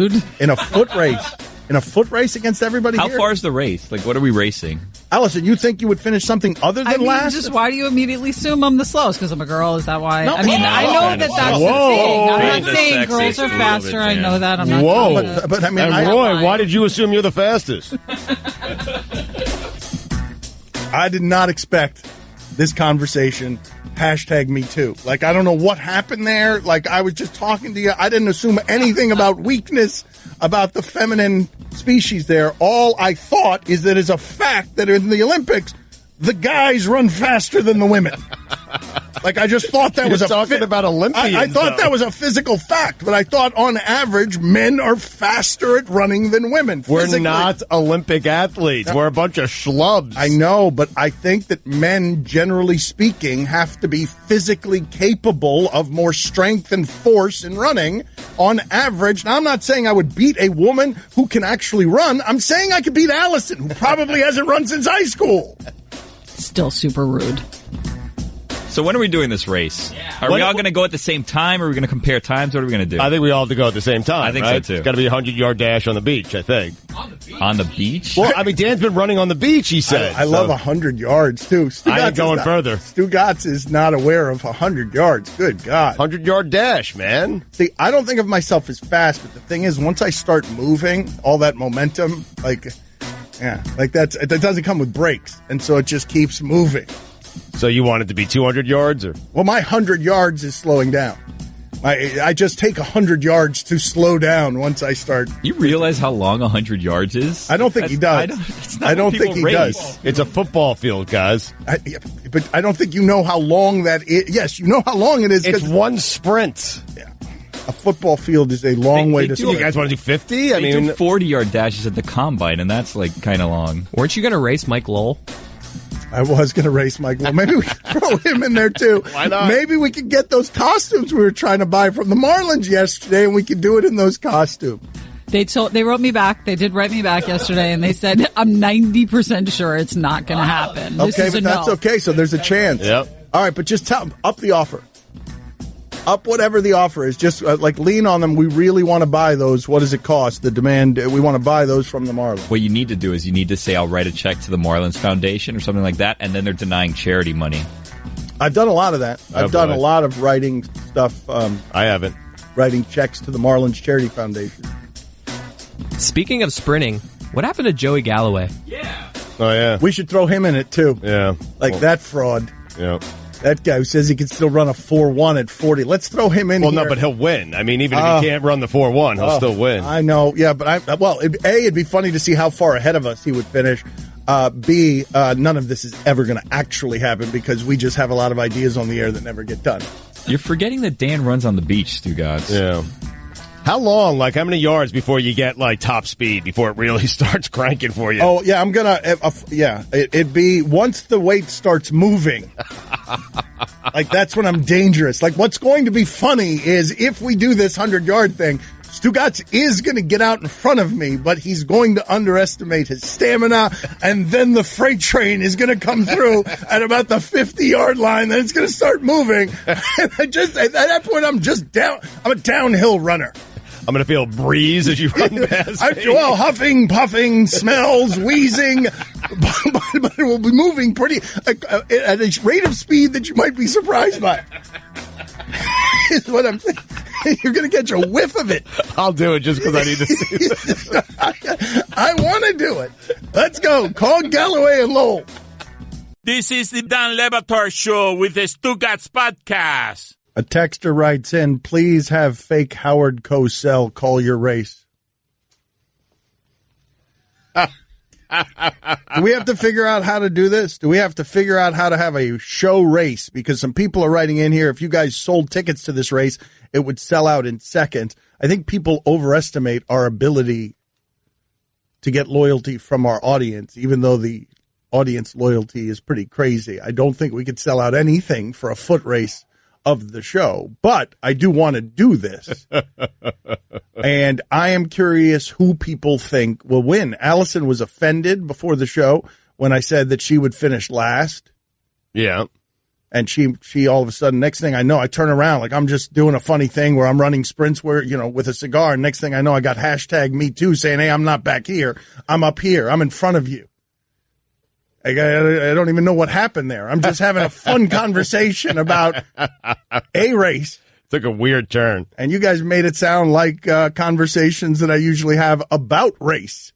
a foot race. In a foot race against everybody How here? far is the race? What are we racing? Allison, you think you would finish something other than last? Just why do you immediately assume I'm the slowest? Because I'm a girl? Is that why? No. I mean, I know that's the thing. I'm not saying girls are faster. I know that. I'm not. Whoa. But I mean, and Roy, why did you assume you're the fastest? I did not expect this conversation. #MeToo. I don't know what happened there. I was just talking to you. I didn't assume anything about weakness, about the feminine species there. All I thought is that it's a fact that in the Olympics, the guys run faster than the women. Like, I just thought that was talking about Olympians. I thought that was a physical fact, but I thought on average men are faster at running than women. We're not Olympic athletes. We're a bunch of schlubs. I know, but I think that men, generally speaking, have to be physically capable of more strength and force in running on average. Now, I'm not saying I would beat a woman who can actually run. I'm saying I could beat Allison, who probably hasn't run since high school. Still super rude. So when are we doing this race? Are we all going to go at the same time, or are we going to compare times? What are we going to do? I think we all have to go at the same time. I think right? so, too. It's got to be a 100-yard dash on the beach, I think. On the beach? Well, I mean, Dan's been running on the beach, he said. I love 100 yards, too. I ain't going further. Stugotz is not aware of 100 yards. Good God. 100-yard dash, man. See, I don't think of myself as fast, but the thing is, once I start moving, all that momentum, that doesn't come with brakes, and so it just keeps moving. So you want it to be 200 yards? Or? Well, my 100 yards is slowing down. I just take 100 yards to slow down once I start. You realize how long 100 yards is? I don't think he does. I don't think he does. It's a football field, guys. But I don't think you know how long that is. Yes, you know how long it is. It's one sprint. Yeah. A football field is a long way to sprint. You guys want to do 50? I mean, do 40-yard dashes at the combine, and that's like kind of long. Weren't you going to race Mike Lowell? I was going to race Mike Lowell. Maybe we could throw him in there, too. Why not? Maybe we could get those costumes we were trying to buy from the Marlins yesterday, and we could do it in those costumes. They wrote me back. They did write me back yesterday, and they said, I'm 90% sure it's not going to happen. Okay, but that's okay, so there's a chance. Yep. All right, but just tell them, up the offer. Up whatever the offer is. Just lean on them. We really want to buy those. What does it cost? The demand. We want to buy those from the Marlins. What you need to do is you need to say, I'll write a check to the Marlins Foundation or something like that, and then they're denying charity money. I've done a lot of that. I've done a lot of writing stuff. I haven't. Writing checks to the Marlins Charity Foundation. Speaking of sprinting, what happened to Joey Galloway? Yeah. Oh, yeah. We should throw him in it, too. Yeah. That fraud. Yeah. That guy who says he can still run a 4.1 at 40. Let's throw him in here. Well, no, but he'll win. I mean, even if he can't run the 4.1, he'll still win. I know. Yeah, but it'd be funny to see how far ahead of us he would finish. B, none of this is ever going to actually happen because we just have a lot of ideas on the air that never get done. You're forgetting that Dan runs on the beach, Stugotz. Yeah. How long, how many yards before you get, top speed, before it really starts cranking for you? Oh, yeah, I'm going to, it'd be once the weight starts moving. That's when I'm dangerous. What's going to be funny is if we do this 100-yard thing, Stugotz is going to get out in front of me, but he's going to underestimate his stamina, and then the freight train is going to come through at about the 50-yard line, then it's going to start moving. And at that point, I'm a downhill runner. I'm going to feel a breeze as you run past me. Huffing, puffing, smells, wheezing, but it will be moving pretty at a rate of speed that you might be surprised by. Is what I'm saying. You're going to catch a whiff of it. I'll do it just because I need to see this. I want to do it. Let's go. Call Galloway and Lowell. This is the Dan Le Batard Show with the Stugotz Podcast. A texter writes in, please have fake Howard Cosell call your race. Do we have to figure out how to do this? Do we have to figure out how to have a show race? Because some people are writing in here, if you guys sold tickets to this race, it would sell out in seconds. I think people overestimate our ability to get loyalty from our audience, even though the audience loyalty is pretty crazy. I don't think we could sell out anything for a foot race of the show, but I do want to do this. And I am curious who people think will win. Allison was offended before the show when I said that she would finish last. Yeah. And she all of a sudden, next thing I know, I turn around like I'm just doing a funny thing where I'm running sprints where, with a cigar. And next thing I know, I got hashtag me too saying, hey, I'm not back here. I'm up here. I'm in front of you. I don't even know what happened there. I'm just having a fun conversation about a race. Took a weird turn. And you guys made it sound like conversations that I usually have about race.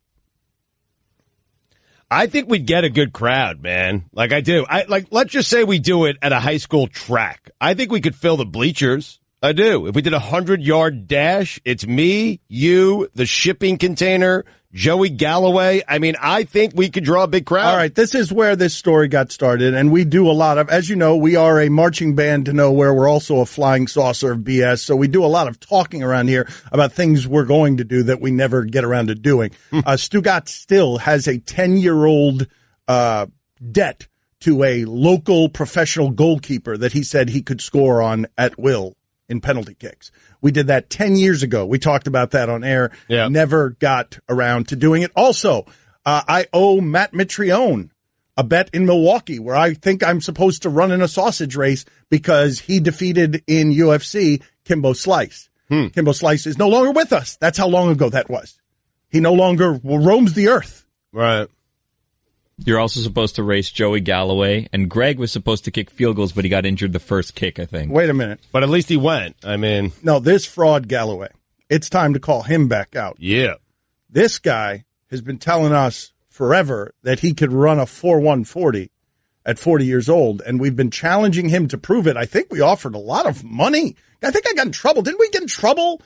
I think we'd get a good crowd, man. I do. Let's just say we do it at a high school track. I think we could fill the bleachers. I do. If we did a 100-yard dash, it's me, you, the shipping container, Joey Galloway. I mean, I think we could draw a big crowd. All right, this is where this story got started, and we do a lot of, as you know, we are a marching band to nowhere. We're also a flying saucer of BS, so we do a lot of talking around here about things we're going to do that we never get around to doing. Stugotz still has a 10-year-old debt to a local professional goalkeeper that he said he could score on at will in penalty kicks. We did that 10 years ago. We talked about that on air. Yeah. Never got around to doing it. Also, I owe Matt Mitrione a bet in Milwaukee where I think I'm supposed to run in a sausage race because he defeated in UFC Kimbo Slice. Kimbo Slice is no longer with us. That's how long ago that was. He no longer roams the earth. Right. You're also supposed to race Joey Galloway, and Greg was supposed to kick field goals, but he got injured the first kick, I think. Wait a minute. But at least he went. I mean. No, this fraud Galloway. It's time to call him back out. Yeah. This guy has been telling us forever that he could run a 4.140 at 40 years old, and we've been challenging him to prove it. I think we offered a lot of money. I think I got in trouble. Didn't we get in trouble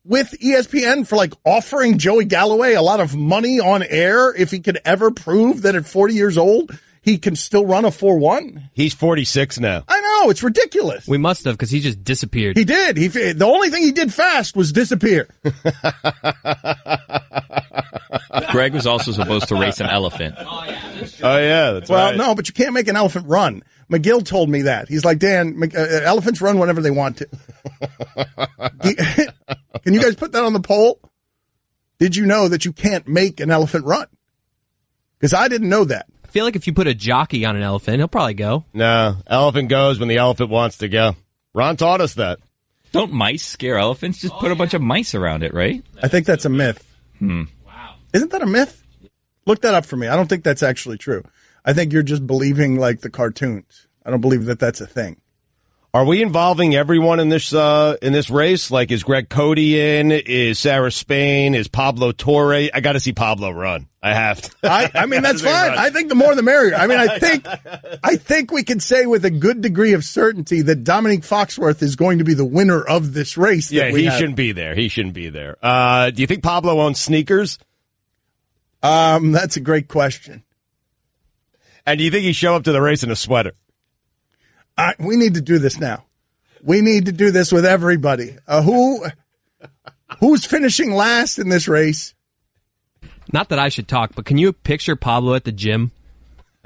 with ESPN for like offering Joey Galloway a lot of money on air if he could ever prove that at 40 years old he can still run a 4.1? He's 46 now. I know, it's ridiculous. We must have, because he just disappeared. He did. The only thing he did fast was disappear. Greg was also supposed to race an elephant. Oh, yeah, that's well, right. no, but you can't make an elephant run. McGill told me that. He's like, Dan, elephants run whenever they want to. Can you guys put that on the poll? Did you know that you can't make an elephant run? Because I didn't know that. I feel like if you put a jockey on an elephant, he'll probably go. No, elephant goes when the elephant wants to go. Ron taught us that. Don't mice scare elephants? Just put a bunch of mice around it, right? I think that's a myth. Wow. Isn't that a myth? Look that up for me. I don't think that's actually true. I think you're just believing like the cartoons. I don't believe that that's a thing. Are we involving everyone in this race? Like, is Greg Cody in? Is Sarah Spain? Is Pablo Torre? I got to see Pablo run. I have to. I mean, that's fine. I think the more the merrier. I mean, I think we can say with a good degree of certainty that Dominique Foxworth is going to be the winner of this race. Yeah, he shouldn't be there. He shouldn't be there. Do you think Pablo owns sneakers? That's a great question. And do you think he'd show up to the race in a sweater? We need to do this now. We need to do this with everybody. Who's finishing last in this race? Not that I should talk, but can you picture Pablo at the gym?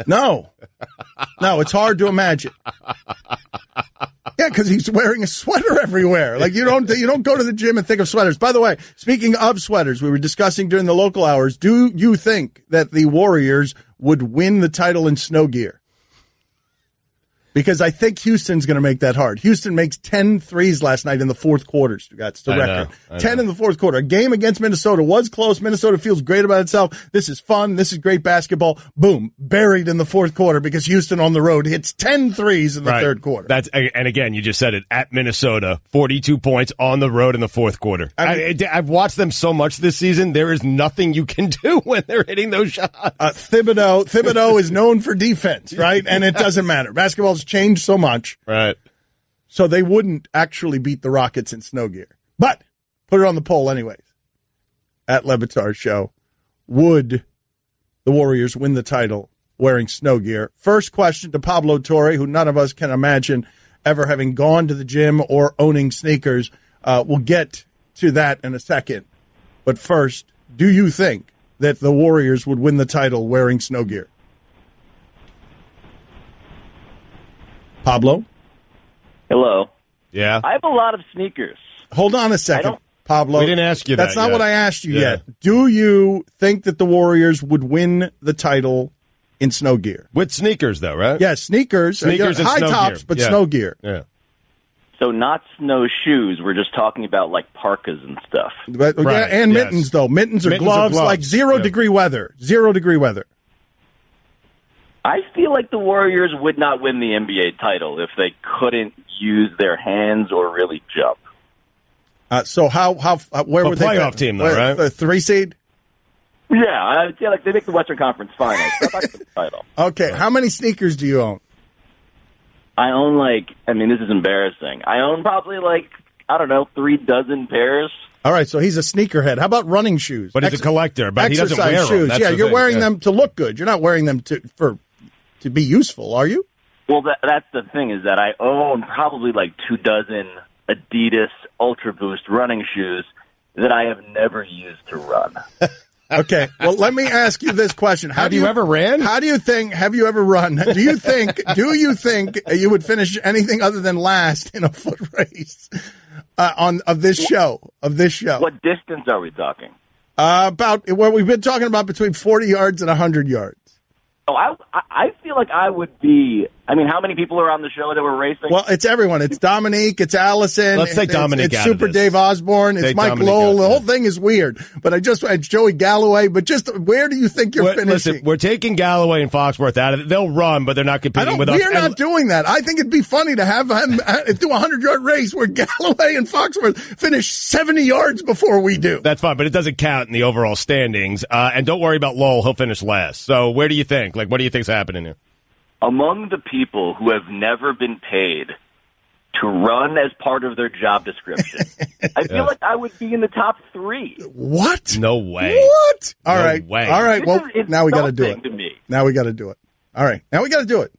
No, it's hard to imagine. Yeah, because he's wearing a sweater everywhere. Like you don't go to the gym and think of sweaters. By the way, speaking of sweaters, we were discussing during the local hours. Do you think that the Warriors would win the title in snow gear? Because I think Houston's going to make that hard. Houston makes 10 threes last night in the fourth quarter. That's the record. 10 in the fourth quarter. A game against Minnesota was close. Minnesota feels great about itself. This is fun. This is great basketball. Boom. Buried in the fourth quarter because Houston on the road hits 10 threes in the third quarter. And again, you just said it, at Minnesota, 42 points on the road in the fourth quarter. I've watched them so much this season. There is nothing you can do when they're hitting those shots. Thibodeau is known for defense, right? And it doesn't matter. Basketball's changed so much. Right. So they wouldn't actually beat the Rockets in snow gear. But put it on the poll anyways. At Le Batard Show. Would the Warriors win the title wearing snow gear? First question to Pablo Torre, who none of us can imagine ever having gone to the gym or owning sneakers. We'll get to that in a second. But first, do you think that the Warriors would win the title wearing snow gear? Pablo? Hello. Yeah? I have a lot of sneakers. Hold on a second, Pablo. We didn't ask you that. That's not yet. what I asked you yet. Do you think that the Warriors would win the title in snow gear? With sneakers, though, right? Yeah, sneakers. Sneakers and high snow tops, gear. but Yeah. snow gear. Yeah. So not snowshoes. We're just talking about like parkas and stuff. But, yeah, and mittens, though. Mittens or gloves, like 0 degree weather. 0 degree weather. I feel like the Warriors would not win the NBA title if they couldn't use their hands or really jump. So where would they playoff team, though, right? A 3 seed? Yeah, I feel like they make the Western Conference Finals. They're not gonna win the title. Okay, how many sneakers do you own? I own this is embarrassing. I own probably 3 dozen pairs. All right, so he's a sneakerhead. How about running shoes? But he's a collector, but he doesn't wear shoes. them. Yeah, you're wearing them to look good. You're not wearing them to be useful, are you? Well, that's the thing is that I own probably like 24 Adidas Ultra Boost running shoes that I have never used to run. Okay, well, let me ask you this question: Have you ever ran? Have you ever run? Do you think you would finish anything other than last in a foot race of this show? What distance are we talking? We've been talking about between 40 yards and 100 yards. Oh, I feel like I would be. I mean, how many people are on the show that were racing? Well, it's everyone. It's Dominique. It's Allison. Let's take Dominique It's out Super of this. Dave Osborne. It's Mike Lowell. The whole thing is weird. But it's Joey Galloway. But just where do you think you're finishing? Listen, we're taking Galloway and Foxworth out of it. They'll run, but they're not competing with us. We're not doing that. I think it'd be funny to have him do a 100-yard race where Galloway and Foxworth finish 70 yards before we do. That's fine, but it doesn't count in the overall standings. And don't worry about Lowell. He'll finish last. So where do you think? What do you think's happening here? Among the people who have never been paid to run as part of their job description, I feel like I would be in the top 3. What? No way. What? All No right. way. All right. Well, It's now we got to do something it. to me. Now we got to do it. All right. Now we got to do it.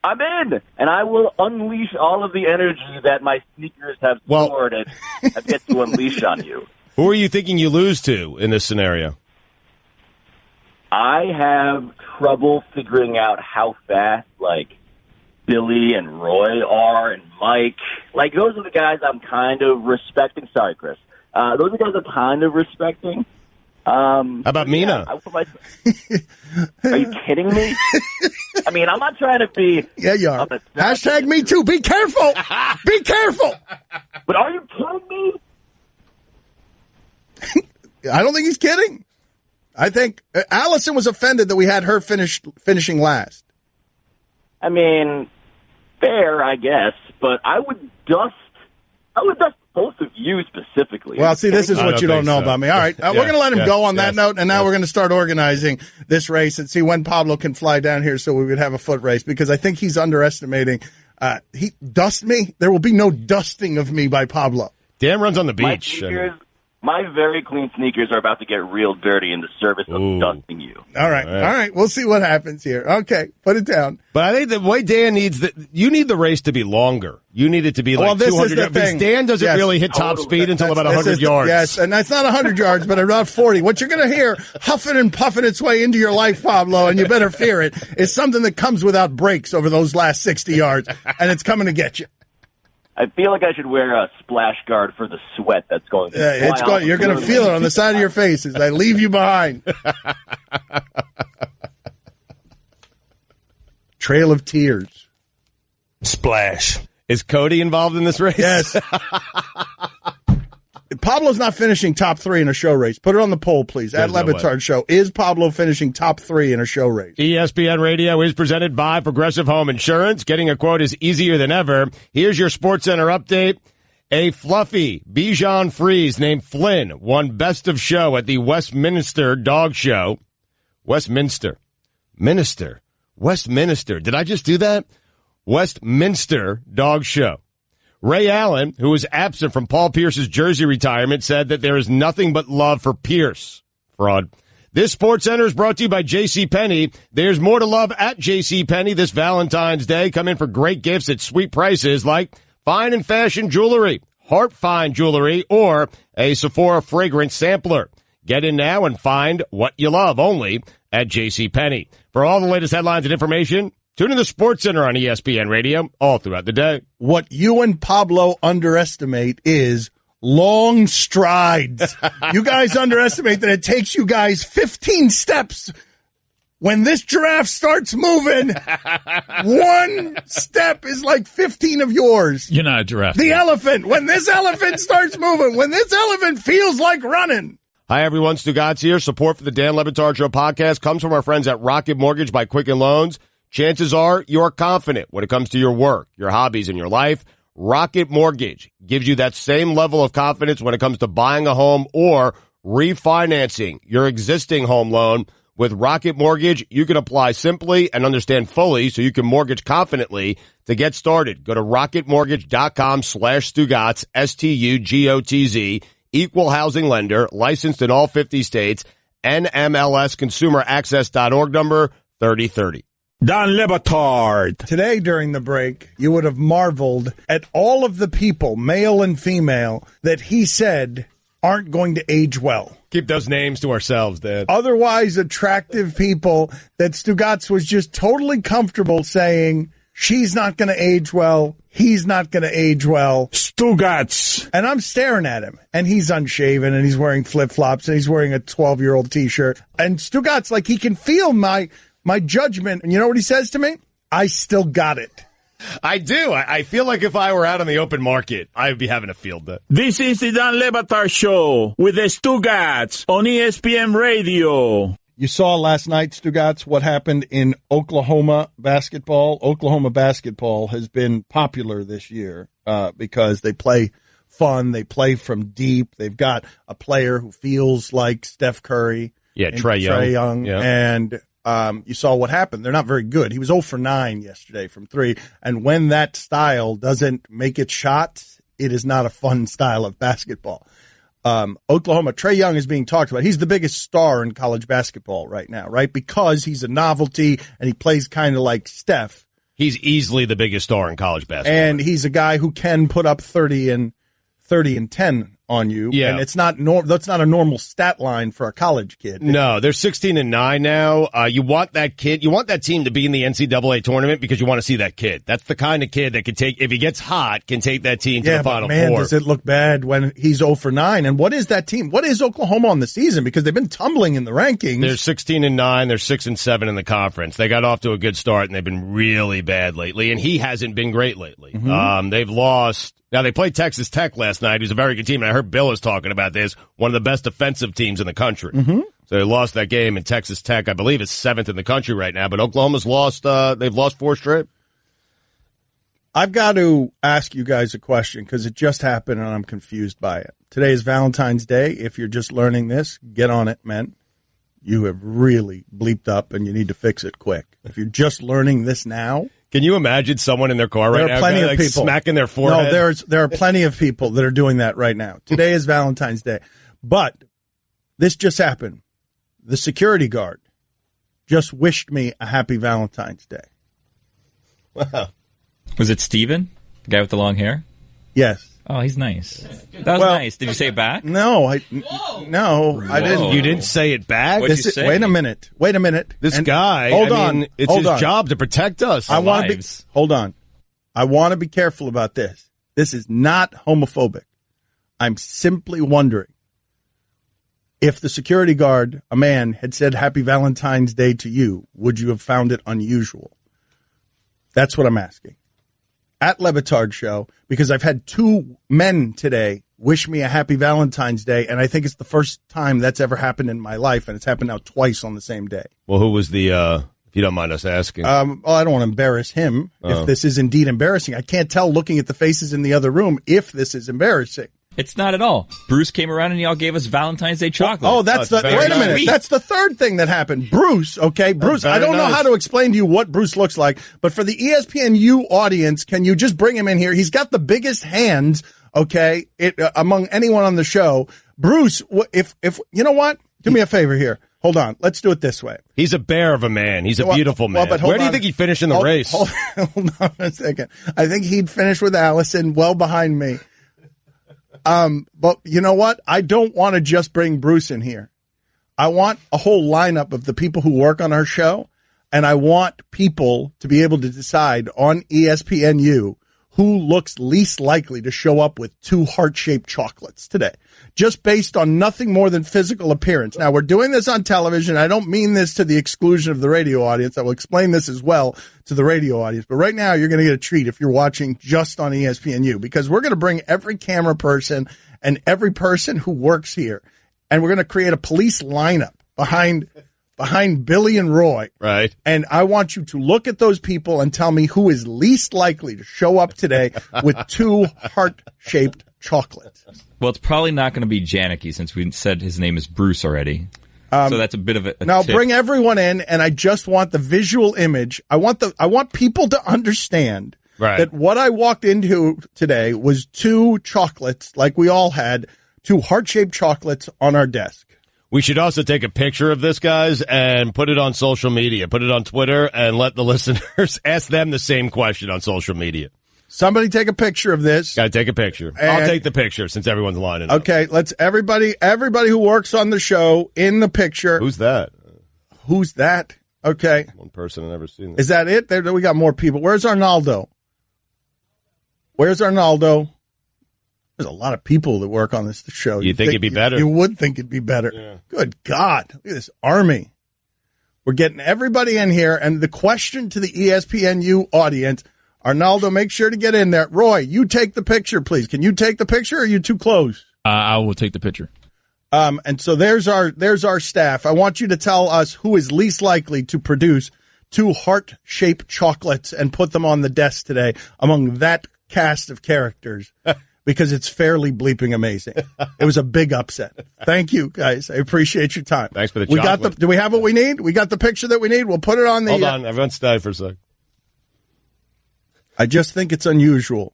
I'm in, and I will unleash all of the energy that my sneakers have stored and have yet to unleash on you. Who are you thinking you lose to in this scenario? I have trouble figuring out how fast, Billy and Roy are and Mike. Those are the guys I'm kind of respecting. Sorry, Chris. Those are the guys I'm kind of respecting. How about Mina? Are you kidding me? I mean, I'm not trying to be... Yeah, you are. Hashtag me too. Be careful. Be careful. But are you kidding me? I don't think he's kidding. I think Allison was offended that we had her finishing last. I mean, fair, I guess, but I would dust both of you specifically. Well, see, this is what you don't know about me. All right, we're going to let him go on that note, and now we're going to start organizing this race and see when Pablo can fly down here so we would have a foot race, because I think he's underestimating. He dust me. There will be no dusting of me by Pablo. Dan runs on the beach. My very clean sneakers are about to get real dirty in the service of dusting you. All right. We'll see what happens here. Okay, put it down. But I think the way Dan you need the race to be longer. You need it to be 200 yards. Because Dan doesn't really hit top speed until about 100 yards. Yes, and that's not 100 yards, but about 40. What you're going to hear huffing and puffing its way into your life, Pablo, and you better fear it, is something that comes without brakes over those last 60 yards, and it's coming to get you. I feel like I should wear a splash guard for the sweat that's going to You're going to feel it on the side of your face as I leave you behind. Trail of tears. Splash. Is Cody involved in this race? Yes. Pablo's not finishing top 3 in a show race. Put it on the poll, please. At Lebitard Show. Is Pablo finishing top 3 in a show race? ESPN Radio is presented by Progressive Home Insurance. Getting a quote is easier than ever. Here's your SportsCenter update. A fluffy Bichon Frise named Flynn won Best of Show at the Westminster Dog Show. Westminster. Did I just do that? Westminster Dog Show. Ray Allen, who was absent from Paul Pierce's jersey retirement, said that there is nothing but love for Pierce. Fraud. This SportsCenter is brought to you by JCPenney. There's more to love at JCPenney this Valentine's Day. Come in for great gifts at sweet prices like fine and fashion jewelry, heart fine jewelry, or a Sephora fragrance sampler. Get in now and find what you love only at JCPenney. For all the latest headlines and information, tune in to SportsCenter on ESPN Radio all throughout the day. What you and Pablo underestimate is long strides. You guys underestimate that it takes you guys 15 steps. When this giraffe starts moving, one step is like 15 of yours. You're not a giraffe. The elephant. When this elephant starts moving, when this elephant feels like running. Hi, everyone. Stugotz here. Support for the Dan Lebitard Show podcast comes from our friends at Rocket Mortgage by Quicken Loans. Chances are you're confident when it comes to your work, your hobbies, and your life. Rocket Mortgage gives you that same level of confidence when it comes to buying a home or refinancing your existing home loan. With Rocket Mortgage, you can apply simply and understand fully so you can mortgage confidently. To get started, go to rocketmortgage.com/Stugotz, Stugotz. equal housing lender, licensed in all 50 states, NMLSconsumeraccess.org number 3030. Don Le Batard. Today during the break, you would have marveled at all of the people, male and female, that he said aren't going to age well. Keep those names to ourselves, Dad. Otherwise attractive people that Stugotz was just totally comfortable saying, she's not going to age well, he's not going to age well. Stugotz. And I'm staring at him, and he's unshaven, and he's wearing flip-flops, and he's wearing a 12-year-old T-shirt. And Stugotz, like, he can feel my judgment. And you know what he says to me? I still got it. I do. I feel like if I were out on the open market, I'd be having a field day. This is the Don Le Batard Show with the Stugotz on ESPN Radio. You saw last night, Stugotz, what happened in Oklahoma basketball. Oklahoma basketball has been popular this year because they play fun. They play from deep. They've got a player who feels like Steph Curry. Yeah, Trae Young. Yeah. And you saw what happened. They're not very good. He was 0 for 9 yesterday from 3. And when that style doesn't make its shots, it is not a fun style of basketball. Oklahoma, Trae Young is being talked about. He's the biggest star in college basketball right now, right? Because he's a novelty and he plays kind of like Steph. He's easily the biggest star in college basketball. And he's a guy who can put up 30 and 10 on you. Yeah. And it's not that's not a normal stat line for a college kid. No, they're 16-9 now. You want that kid, you want that team to be in the NCAA tournament because you want to see that kid. That's the kind of kid that can take, if he gets hot, can take that team to the Final Four. Does it look bad when he's 0 for 9? And what is that team? What is Oklahoma on the season? Because they've been tumbling in the rankings. They're 16-9. They're 6-7 in the conference. They got off to a good start and they've been really bad lately. And he hasn't been great lately. Mm-hmm. They've lost. Now, they played Texas Tech last night, who's a very good team, and I heard Bill is talking about this, one of the best defensive teams in the country. Mm-hmm. So they lost that game, and Texas Tech, I believe, is 7th in the country right now, but Oklahoma's lost, they've lost 4 straight. I've got to ask you guys a question because it just happened and I'm confused by it. Today is Valentine's Day. If you're just learning this, get on it, men. You have really bleeped up and you need to fix it quick. If you're just learning this now. Can you imagine someone in their car right now? There are plenty of people smacking their forehead. No, there are plenty of people that are doing that right now. Today is Valentine's Day. But this just happened. The security guard just wished me a happy Valentine's Day. Wow. Was it Steven? The guy with the long hair? Yes. Oh, he's nice. That was nice. Did you say it back? No, I didn't. You didn't say it back? What'd you say? Wait a minute. This guy, hold on. It's his job to protect us. Hold on. I want to be careful about this. This is not homophobic. I'm simply wondering if the security guard, a man, had said Happy Valentine's Day to you, would you have found it unusual? That's what I'm asking. At Le Batard Show, because I've had 2 men today wish me a happy Valentine's Day, and I think it's the first time that's ever happened in my life, and it's happened now twice on the same day. Well, who was the, if you don't mind us asking? I don't want to embarrass him if this is indeed embarrassing. I can't tell looking at the faces in the other room if this is embarrassing. It's not at all. Bruce came around and y'all gave us Valentine's Day chocolate. Oh, wait a minute. That's the third thing that happened. Bruce, okay? Bruce, I don't know how to explain to you what Bruce looks like, but for the ESPNU audience, can you just bring him in here? He's got the biggest hands, okay, among anyone on the show. Bruce, if you know what? Do me a favor here. Hold on. Let's do it this way. He's a bear of a man. He's a beautiful man. But where do you think he'd finish in the race? Hold on a second. I think he'd finish with Allison well behind me. But you know what? I don't want to just bring Bruce in here. I want a whole lineup of the people who work on our show, and I want people to be able to decide on ESPNU who looks least likely to show up with 2 heart-shaped chocolates today, just based on nothing more than physical appearance. Now, we're doing this on television. I don't mean this to the exclusion of the radio audience. I will explain this as well to the radio audience. But right now, you're going to get a treat if you're watching just on ESPNU, because we're going to bring every camera person and every person who works here, and we're going to create a police lineup behind Billy and Roy. Right. And I want you to look at those people and tell me who is least likely to show up today with 2 heart-shaped chocolates. Well, it's probably not going to be Janicki since we said his name is Bruce already. So that's a bit of a now tip. Bring everyone in, and I just want the visual image. I want people to understand that what I walked into today was 2 chocolates, like we all had, 2 heart-shaped chocolates on our desk. We should also take a picture of this, guys, and put it on social media. Put it on Twitter and let the listeners ask them the same question on social media. Somebody take a picture of this. Got to take a picture. I'll take the picture since everyone's lining up. Okay, let's everybody who works on the show in the picture. Who's that? Who's that? Okay. One person I've never seen. Is that it? There, we got more people. Where's Arnaldo? There's a lot of people that work on this show. You think it'd be better? You would think it'd be better. Yeah. Good God. Look at this army. We're getting everybody in here. And the question to the ESPNU audience, Arnaldo, make sure to get in there. Roy, you take the picture, please. Can you take the picture or are you too close? I will take the picture. And so there's our staff. I want you to tell us who is least likely to produce 2 heart-shaped chocolates and put them on the desk today among that cast of characters. Because it's fairly bleeping amazing. It was a big upset. Thank you, guys. I appreciate your time. Thanks for the chocolate. Do we have what we need? We got the picture that we need. We'll put it on the... Hold on. Everyone stay for a sec. I just think it's unusual.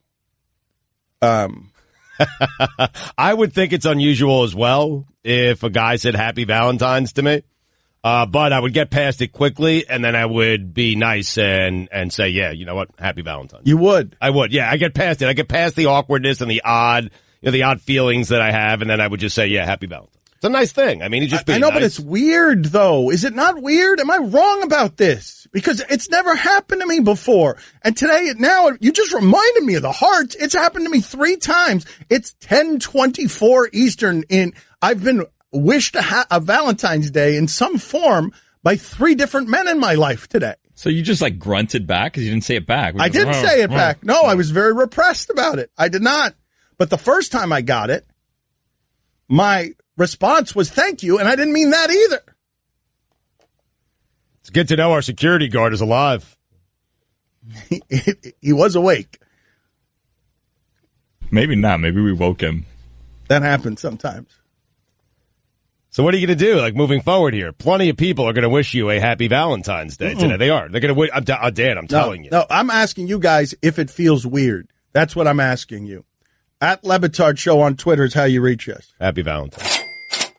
I would think it's unusual as well if a guy said Happy Valentine's to me. But I would get past it quickly, and then I would be nice and say, yeah, you know what, Happy Valentine's. You would? I would, yeah. I get past it. I get past the awkwardness and the odd feelings that I have, and then I would just say, yeah, Happy Valentine's. It's a nice thing. I mean, I know, nice. But it's weird, though. Is it not weird? Am I wrong about this? Because it's never happened to me before. And today, now, you just reminded me of the hearts. It's happened to me 3 times. It's 10:24 Eastern. I've been wished a Valentine's Day in some form by 3 different men in my life today. So you just like grunted back because you didn't say it back. I didn't say it back. No, I was very repressed about it. I did not. But the first time I got it, my response was thank you, and I didn't mean that either. It's good to know our security guard is alive. He was awake. Maybe not. Maybe we woke him. That happens sometimes. So what are you going to do, like, moving forward here? Plenty of people are going to wish you a Happy Valentine's Day today. They are. They're going to wish. Dan, I'm telling you. No, I'm asking you guys if it feels weird. That's what I'm asking you. At Batard Show on Twitter is how you reach us. Happy Valentine's.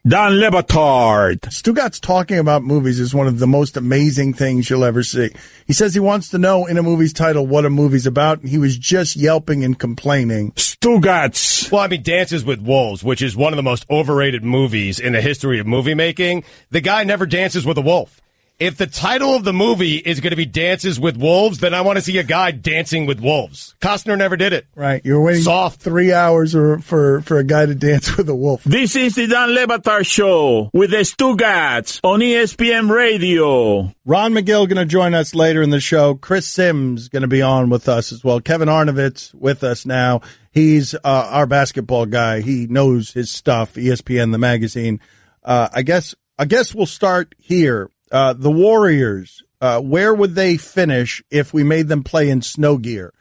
Don Le Batard. Stugotz talking about movies is one of the most amazing things you'll ever see. He says he wants to know in a movie's title what a movie's about, and he was just yelping and complaining. Stugotz. Well, I mean, Dances with Wolves, which is one of the most overrated movies in the history of movie making. The guy never dances with a wolf. If the title of the movie is going to be Dances with Wolves, then I want to see a guy dancing with wolves. Costner never did it. Right. You're waiting soft 3 hours for a guy to dance with a wolf. This is the Don Le Batard Show with the Stugotz on ESPN Radio. Ron McGill going to join us later in the show. Chris Sims going to be on with us as well. Kevin Arnovitz with us now. He's our basketball guy. He knows his stuff. ESPN, the magazine. I guess we'll start here. The Warriors, where would they finish if we made them play in snow gear?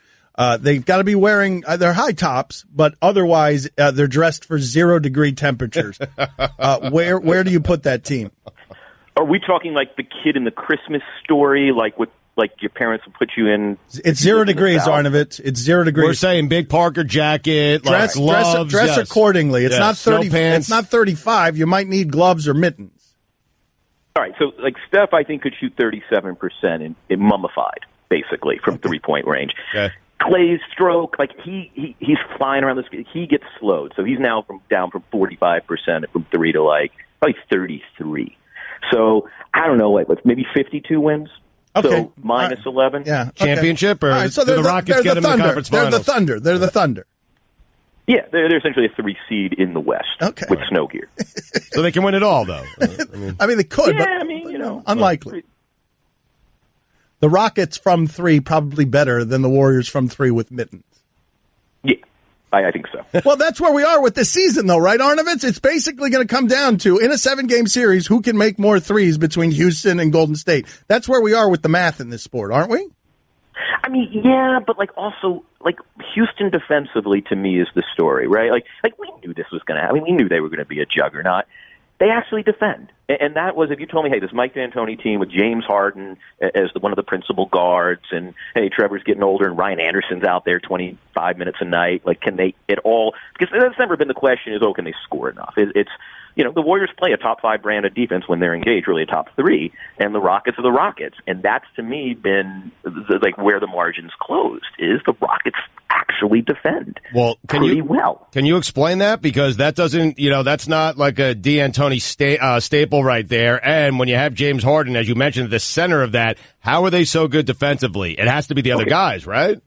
They've got to be wearing their high tops, but otherwise they're dressed for 0-degree temperatures. Where do you put that team? Are we talking like the kid in the Christmas Story, like your parents will put you in? It's 0 degrees, Arnovitz. It's 0 degrees. We're saying big Parker jacket, dress, gloves. Dress accordingly. It's not 30. Pants. It's not 35. You might need gloves or mittens. All right, so like Steph, I think could shoot 37% in mummified, basically from 3-point range. Okay. Clay's stroke, like he's flying around this. He gets slowed, so he's now down from 45% from 3 to like probably 33. So I don't know, like maybe 52 wins. Okay. So minus 11. Yeah. Okay. Championship, or right, so do the Rockets get them in the conference finals? They're the Thunder. They're the Thunder. Yeah, they're essentially a 3 seed in the West with snow gear. So they can win it all, though. I mean, they could, yeah, but I mean, unlikely. The Rockets from 3 probably better than the Warriors from 3 with mittens. Yeah, I think so. Well, that's where we are with this season, though, right, Arnovitz? It's basically going to come down to, in a 7-game series, who can make more threes between Houston and Golden State. That's where we are with the math in this sport, aren't we? I mean, yeah, but also Houston defensively to me is the story, right? Like we knew this was going to happen. I mean, we knew they were going to be a juggernaut. they actually defend. And that was, if you told me, hey, this Mike D'Antoni team with James Harden as one of the principal guards, and hey, Trevor's getting older and Ryan Anderson's out there 25 minutes a night, like, can they at all? Because that's never been the question is, can they score enough? It's, the Warriors play a top 5 brand of defense when they're engaged, really a top 3, and the Rockets are the Rockets. And that's, to me, been where the margins closed, is the Rockets actually defend pretty well. Can you explain that? Because that doesn't, that's not like a D'Antoni staple right there. And when you have James Harden, as you mentioned, at the center of that, how are they so good defensively? It has to be the other guys, right?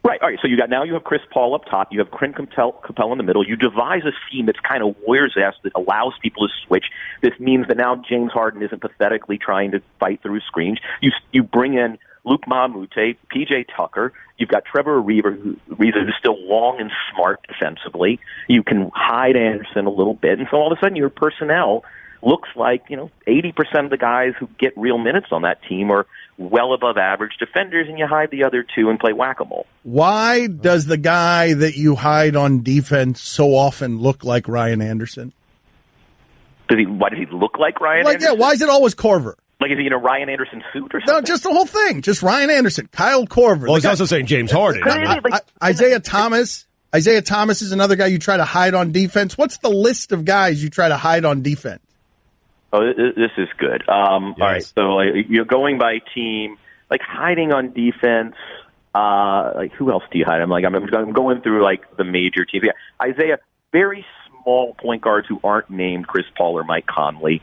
Right. All right. So you have Chris Paul up top. You have Clint Capella in the middle. You devise a scheme that's kind of Warriors-esque that allows people to switch. This means that now James Harden isn't pathetically trying to fight through screens. You bring in Luke Mamute, PJ Tucker. You've got Trevor Ariza, who's still long and smart defensively. You can hide Anderson a little bit, and so all of a sudden your personnel looks like 80% of the guys who get real minutes on that team are well above average defenders, and you hide the other 2 and play whack-a-mole. Why does the guy that you hide on defense so often look like Ryan Anderson? Why does he look like Ryan Anderson? Yeah, why is it always Korver? Like, is he in a Ryan Anderson suit or something? No, just the whole thing. Just Ryan Anderson, Kyle Korver. Well, he's also saying James Harden. Isaiah Thomas. Isaiah Thomas is another guy you try to hide on defense. What's the list of guys you try to hide on defense? Oh, this is good. All right, so you're going by team, like hiding on defense. Who else do you hide? I'm going through the major teams. Yeah, Isaiah, very small point guards who aren't named Chris Paul or Mike Conley.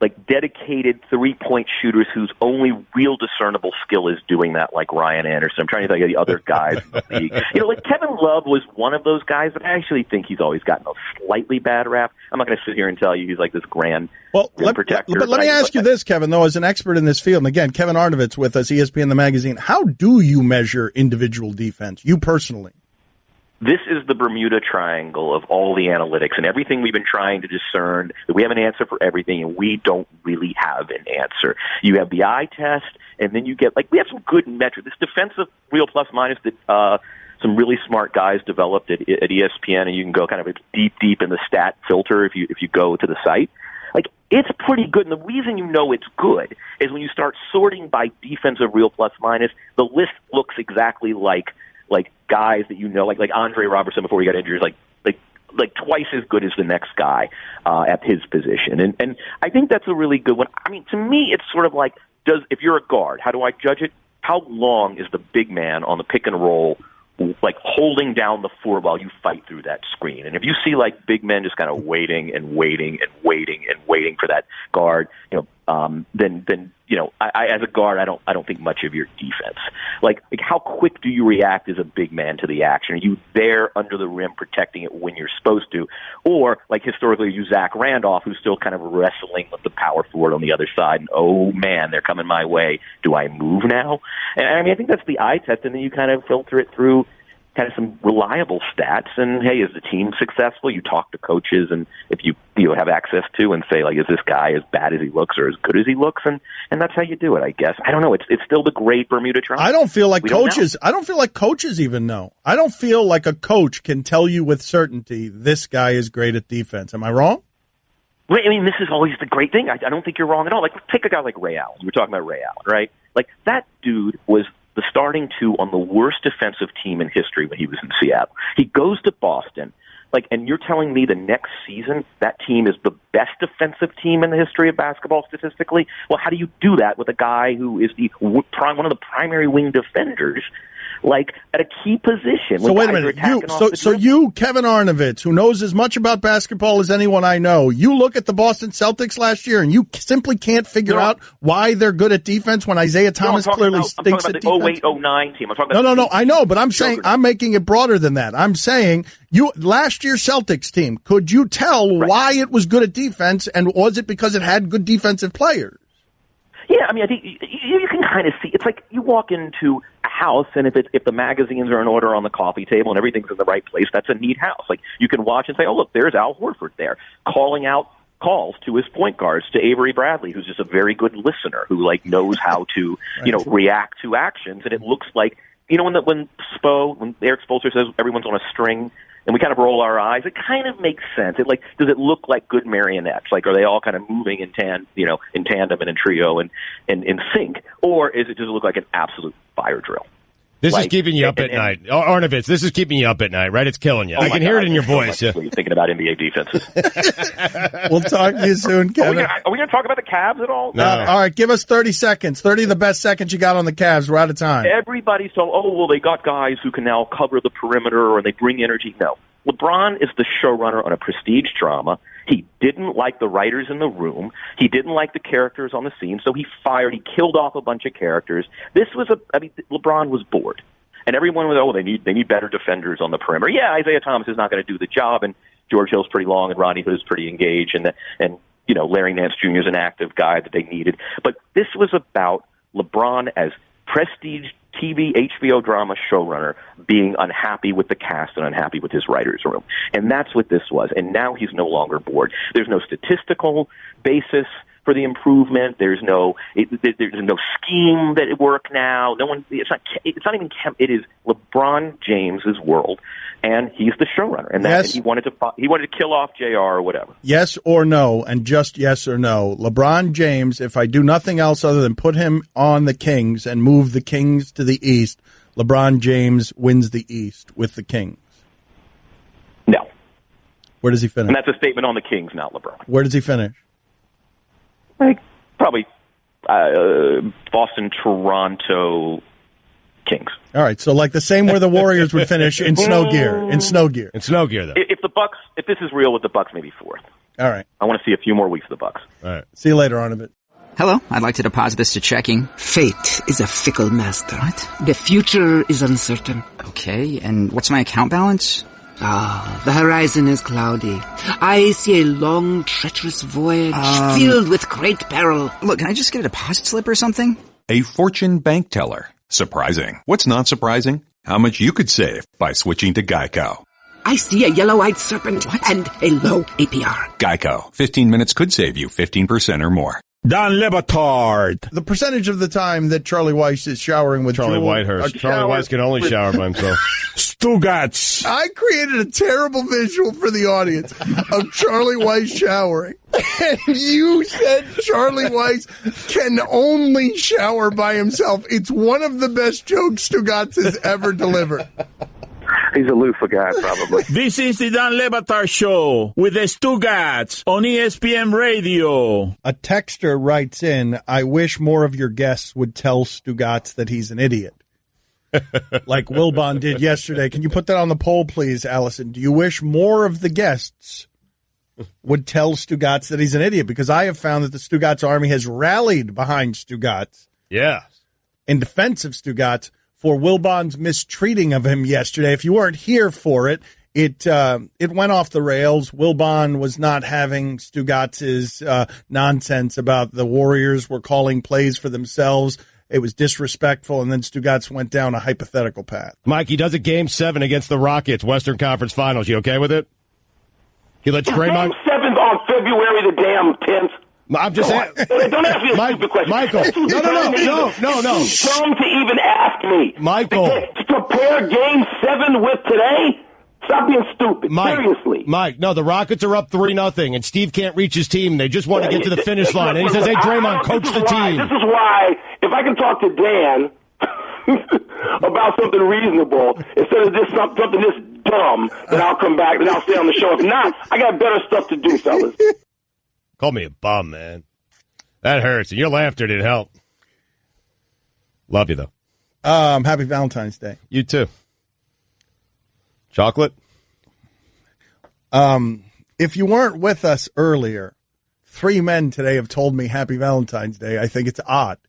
Like dedicated 3-point shooters whose only real discernible skill is doing that, like Ryan Anderson. I'm trying to think of the other guys in the league. Kevin Love was one of those guys, but I actually think he's always gotten a slightly bad rap. I'm not going to sit here and tell you he's like this grand protector. But let me ask you this, Kevin, though, as an expert in this field, and again, Kevin Arnovitz with us, ESPN The Magazine. How do you measure individual defense, you personally? This is the Bermuda Triangle of all the analytics and everything we've been trying to discern. That we have an answer for everything, and we don't really have an answer. You have the eye test, and then you get we have some good metrics. This defensive real plus minus that some really smart guys developed at ESPN, and you can go kind of deep in the stat filter if you go to the site. It's pretty good, and the reason you know it's good is when you start sorting by defensive real plus minus, the list looks exactly like guys that like Andre Robertson before he got injured, like twice as good as the next guy at his position. And I think that's a really good one. I mean, to me, it's sort of like, if you're a guard, how do I judge it? How long is the big man on the pick and roll holding down the floor while you fight through that screen? And if you see big men just kind of waiting for that guard, then I as a guard, I don't think much of your defense. Like how quick do you react as a big man to the action? Are you there under the rim protecting it when you're supposed to? Or historically, you Zach Randolph, who's still kind of wrestling with the power forward on the other side. And, oh man, they're coming my way. Do I move now? And I think that's the eye test, and then you kind of filter it through kind of some reliable stats. And hey, is the team successful? You talk to coaches, and if you have access to, and say is this guy as bad as he looks or as good as he looks? And that's how you do it, I guess. I don't know. It's still the great Bermuda Triangle. I don't feel like coaches even know. I don't feel like a coach can tell you with certainty this guy is great at defense. Am I wrong? Right. I mean, this is always the great thing. I don't think you're wrong at all. Take a guy like Ray Allen. We're talking about Ray Allen, right? That dude was the starting 2 on the worst defensive team in history when he was in Seattle. He goes to Boston. And you're telling me the next season that team is the best defensive team in the history of basketball statistically? Well, how do you do that with a guy who is one of the primary wing defenders, at a key position? So wait a minute. You, Kevin Arnovitz, who knows as much about basketball as anyone I know, you look at the Boston Celtics last year and you simply can't figure out why they're good at defense when Isaiah Thomas clearly stinks at defense. I'm talking about the 08-09 team. I'm talking about No, I know, but I'm saying I'm making it broader than that. I'm saying last year's Celtics team, could you tell why it was good at defense, and was it because it had good defensive players? Yeah, I mean, I think you can kind of see. It's like you walk into a house, and if the magazines are in order on the coffee table and everything's in the right place, that's a neat house. You can watch and say, oh, look, there's Al Horford there, calling out calls to his point guards, to Avery Bradley, who's just a very good listener, who knows how to, react to actions. And it looks like you know, when Eric Spoelstra says everyone's on a string, and we kind of roll our eyes, it kind of makes sense. Does it look like good marionettes? Like, are they all kind of moving in tandem and in trio and in sync, or is it just look like an absolute fire drill? This is keeping you up at night. Arnovitz, this is keeping you up at night, right? It's killing you. I can hear it in your voice. Yeah. Thinking about NBA defenses. We'll talk to you soon, Kevin. Are we going to talk about the Cavs at all? No. All right, give us 30 seconds. 30 of the best seconds you got on the Cavs. We're out of time. Everybody's told, they got guys who can now cover the perimeter or they bring energy. No. LeBron is the showrunner on a prestige drama. He didn't like the writers in the room. He didn't like the characters on the scene, so he killed off a bunch of characters. LeBron was bored. And everyone was, they need better defenders on the perimeter. Yeah, Isaiah Thomas is not going to do the job, and George Hill's pretty long, and Rodney Hood is pretty engaged, and Larry Nance Jr. is an active guy that they needed. But this was about LeBron as prestige TV, HBO drama showrunner being unhappy with the cast and unhappy with his writer's room. And that's what this was. And now he's no longer bored. There's no statistical basis for the improvement. There's no scheme that work now. It is LeBron James's world, and he's the showrunner. And yes. He wanted to kill off JR or whatever. Yes or no, and just yes or no. LeBron James, if I do nothing else other than put him on the Kings and move the Kings to the East, LeBron James wins the East with the Kings. No. Where does he finish? And that's a statement on the Kings, not LeBron. Where does he finish? Probably Boston, Toronto, Kings. All right, so like the same where the Warriors would finish in snow gear. In snow gear, though. If this is real with the Bucks, maybe fourth. All right. I want to see a few more weeks of the Bucks. All right. See you later, Arnovitz. Hello, I'd like to deposit this to checking. Fate is a fickle master. What? The future is uncertain. Okay, and what's my account balance? The horizon is cloudy. I see a long, treacherous voyage filled with great peril. Look, can I just get a deposit slip or something? A fortune bank teller. Surprising. What's not surprising? How much you could save by switching to Geico. I see a yellow-eyed serpent and a low APR. Geico. 15 minutes could save you 15% or more. Don Le Batard. The percentage of the time that Charlie Weiss is showering with Charlie Whitehurst. Charlie Weiss can only shower by himself. Stugotz. I created a terrible visual for the audience of Charlie Weiss showering. And you said Charlie Weiss can only shower by himself. It's one of the best jokes Stugotz has ever delivered. He's a loofah guy, probably. This is the Don Le Batard Show with the Stugotz on ESPN Radio. A texter writes in, I wish more of your guests would tell Stugotz that he's an idiot. Like Wilbon did yesterday. Can you put that on the poll, please, Allison? Do you wish more of the guests would tell Stugotz that he's an idiot? Because I have found that the Stugotz army has rallied behind Stugotz. Yeah. In defense of Stugotz for Wilbon's mistreating of him yesterday. If you weren't here for it, it went off the rails. Wilbon was not having Stugotz's nonsense about the Warriors were calling plays for themselves. It was disrespectful, and then Stugotz went down a hypothetical path. Mike, he does a Game 7 against the Rockets, Western Conference Finals. You okay with it? He lets Draymond... Game 7's on February the damn 10th. I'm just saying. Don't ask me a stupid question. Michael, no. Dumb to even ask me. Michael. To compare Game 7 with today? Stop being stupid. Seriously. Mike, no, the Rockets are up 3-0, and Steve can't reach his team. They just want to get to the finish line. And he says, hey, Draymond, coach the team. This is why, if I can talk to Dan about something reasonable, instead of something this dumb, then I'll come back and I'll stay on the show. If not, I got better stuff to do, fellas. Call me a bum, man. That hurts. And your laughter didn't help. Love you, though. Happy Valentine's Day. You too. Chocolate? If you weren't with us earlier, 3 men today have told me Happy Valentine's Day. I think it's odd.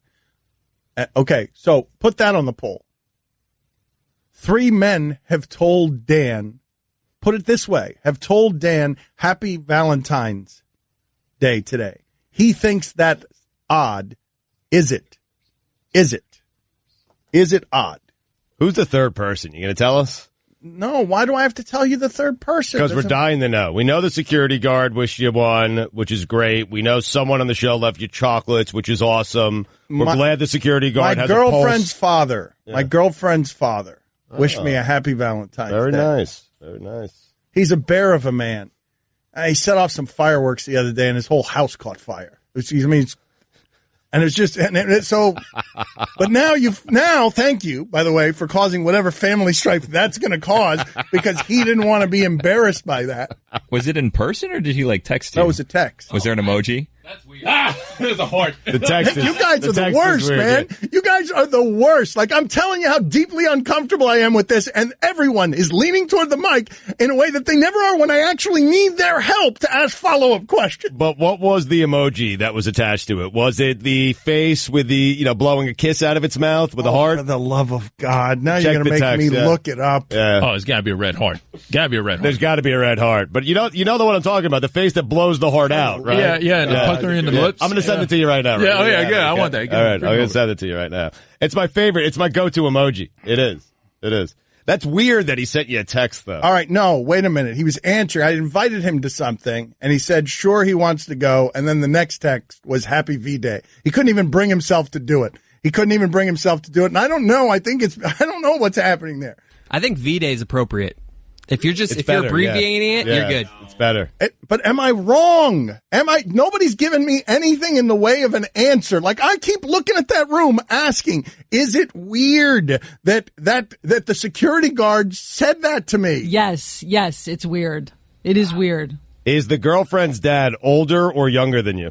Okay, so put that on the poll. 3 men have told Dan, put it this way, have told Dan Happy Valentine's Day today. He thinks that odd. Is it? Is it odd? Who's the third person? You going to tell us? No, why do I have to tell you the third person? Because we're dying to know. We know the security guard wished you one, which is great. We know someone on the show left you chocolates, which is awesome. We're glad the security guard has a pulse. My girlfriend's father wished me a happy Valentine's Day. Very nice. Very nice. He's a bear of a man. He set off some fireworks the other day, and his whole house caught fire. And it's just, so, but now, thank you, by the way, for causing whatever family strife that's going to cause, because he didn't want to be embarrassed by that. Was it in person, or did he, text you? No, it was a text. Was there an emoji? That's weird. There's a heart. The text is, you guys are the worst, man. Yeah. You guys are the worst. I'm telling you how deeply uncomfortable I am with this, and everyone is leaning toward the mic in a way that they never are when I actually need their help to ask follow-up questions. But what was the emoji that was attached to it? Was it the face with the, blowing a kiss out of its mouth with a heart? For the love of God. Now you're going to make me look it up. Yeah. Oh, it's got to be a red heart. There's got to be a red heart. But you know the one I'm talking about, the face that blows the heart out, right? Yeah, and the puckering in the lips. I'm going to send it to you right now. Right? I want that. All right, I'm going to send it to you right now. It's my favorite. It's my go-to emoji. It is. That's weird that he sent you a text, though. All right, no, wait a minute. He was answering. I invited him to something, and he said, sure, he wants to go. And then the next text was Happy V-Day. He couldn't even bring himself to do it. And I don't know. I don't know what's happening there. I think V-Day is appropriate. If you're abbreviating it, you're good. It's better. But am I wrong? Nobody's given me anything in the way of an answer. I keep looking at that room asking, is it weird that the security guard said that to me? Yes, it's weird. It is weird. Is the girlfriend's dad older or younger than you?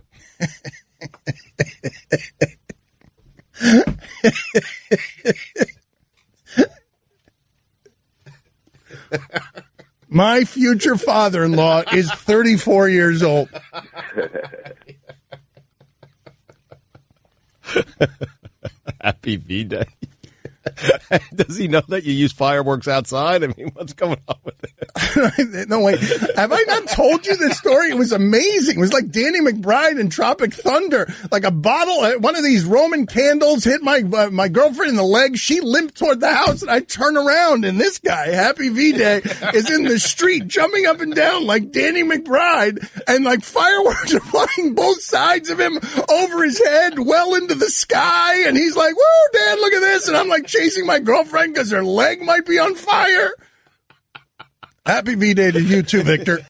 My future father-in-law is 34 years old. Happy V-Day. Does he know that you use fireworks outside? I mean, what's going on with it? No, wait. Have I not told you this story? It was amazing. It was like Danny McBride in Tropic Thunder. Like a bottle, one of these Roman candles hit my girlfriend in the leg. She limped toward the house, and I turn around, and this guy, Happy V-Day, is in the street jumping up and down like Danny McBride, and fireworks are flying both sides of him over his head, well into the sky, and he's like, woo, Dad, look at this. And I'm chasing my girlfriend because her leg might be on fire. Happy V-Day to you too, Victor.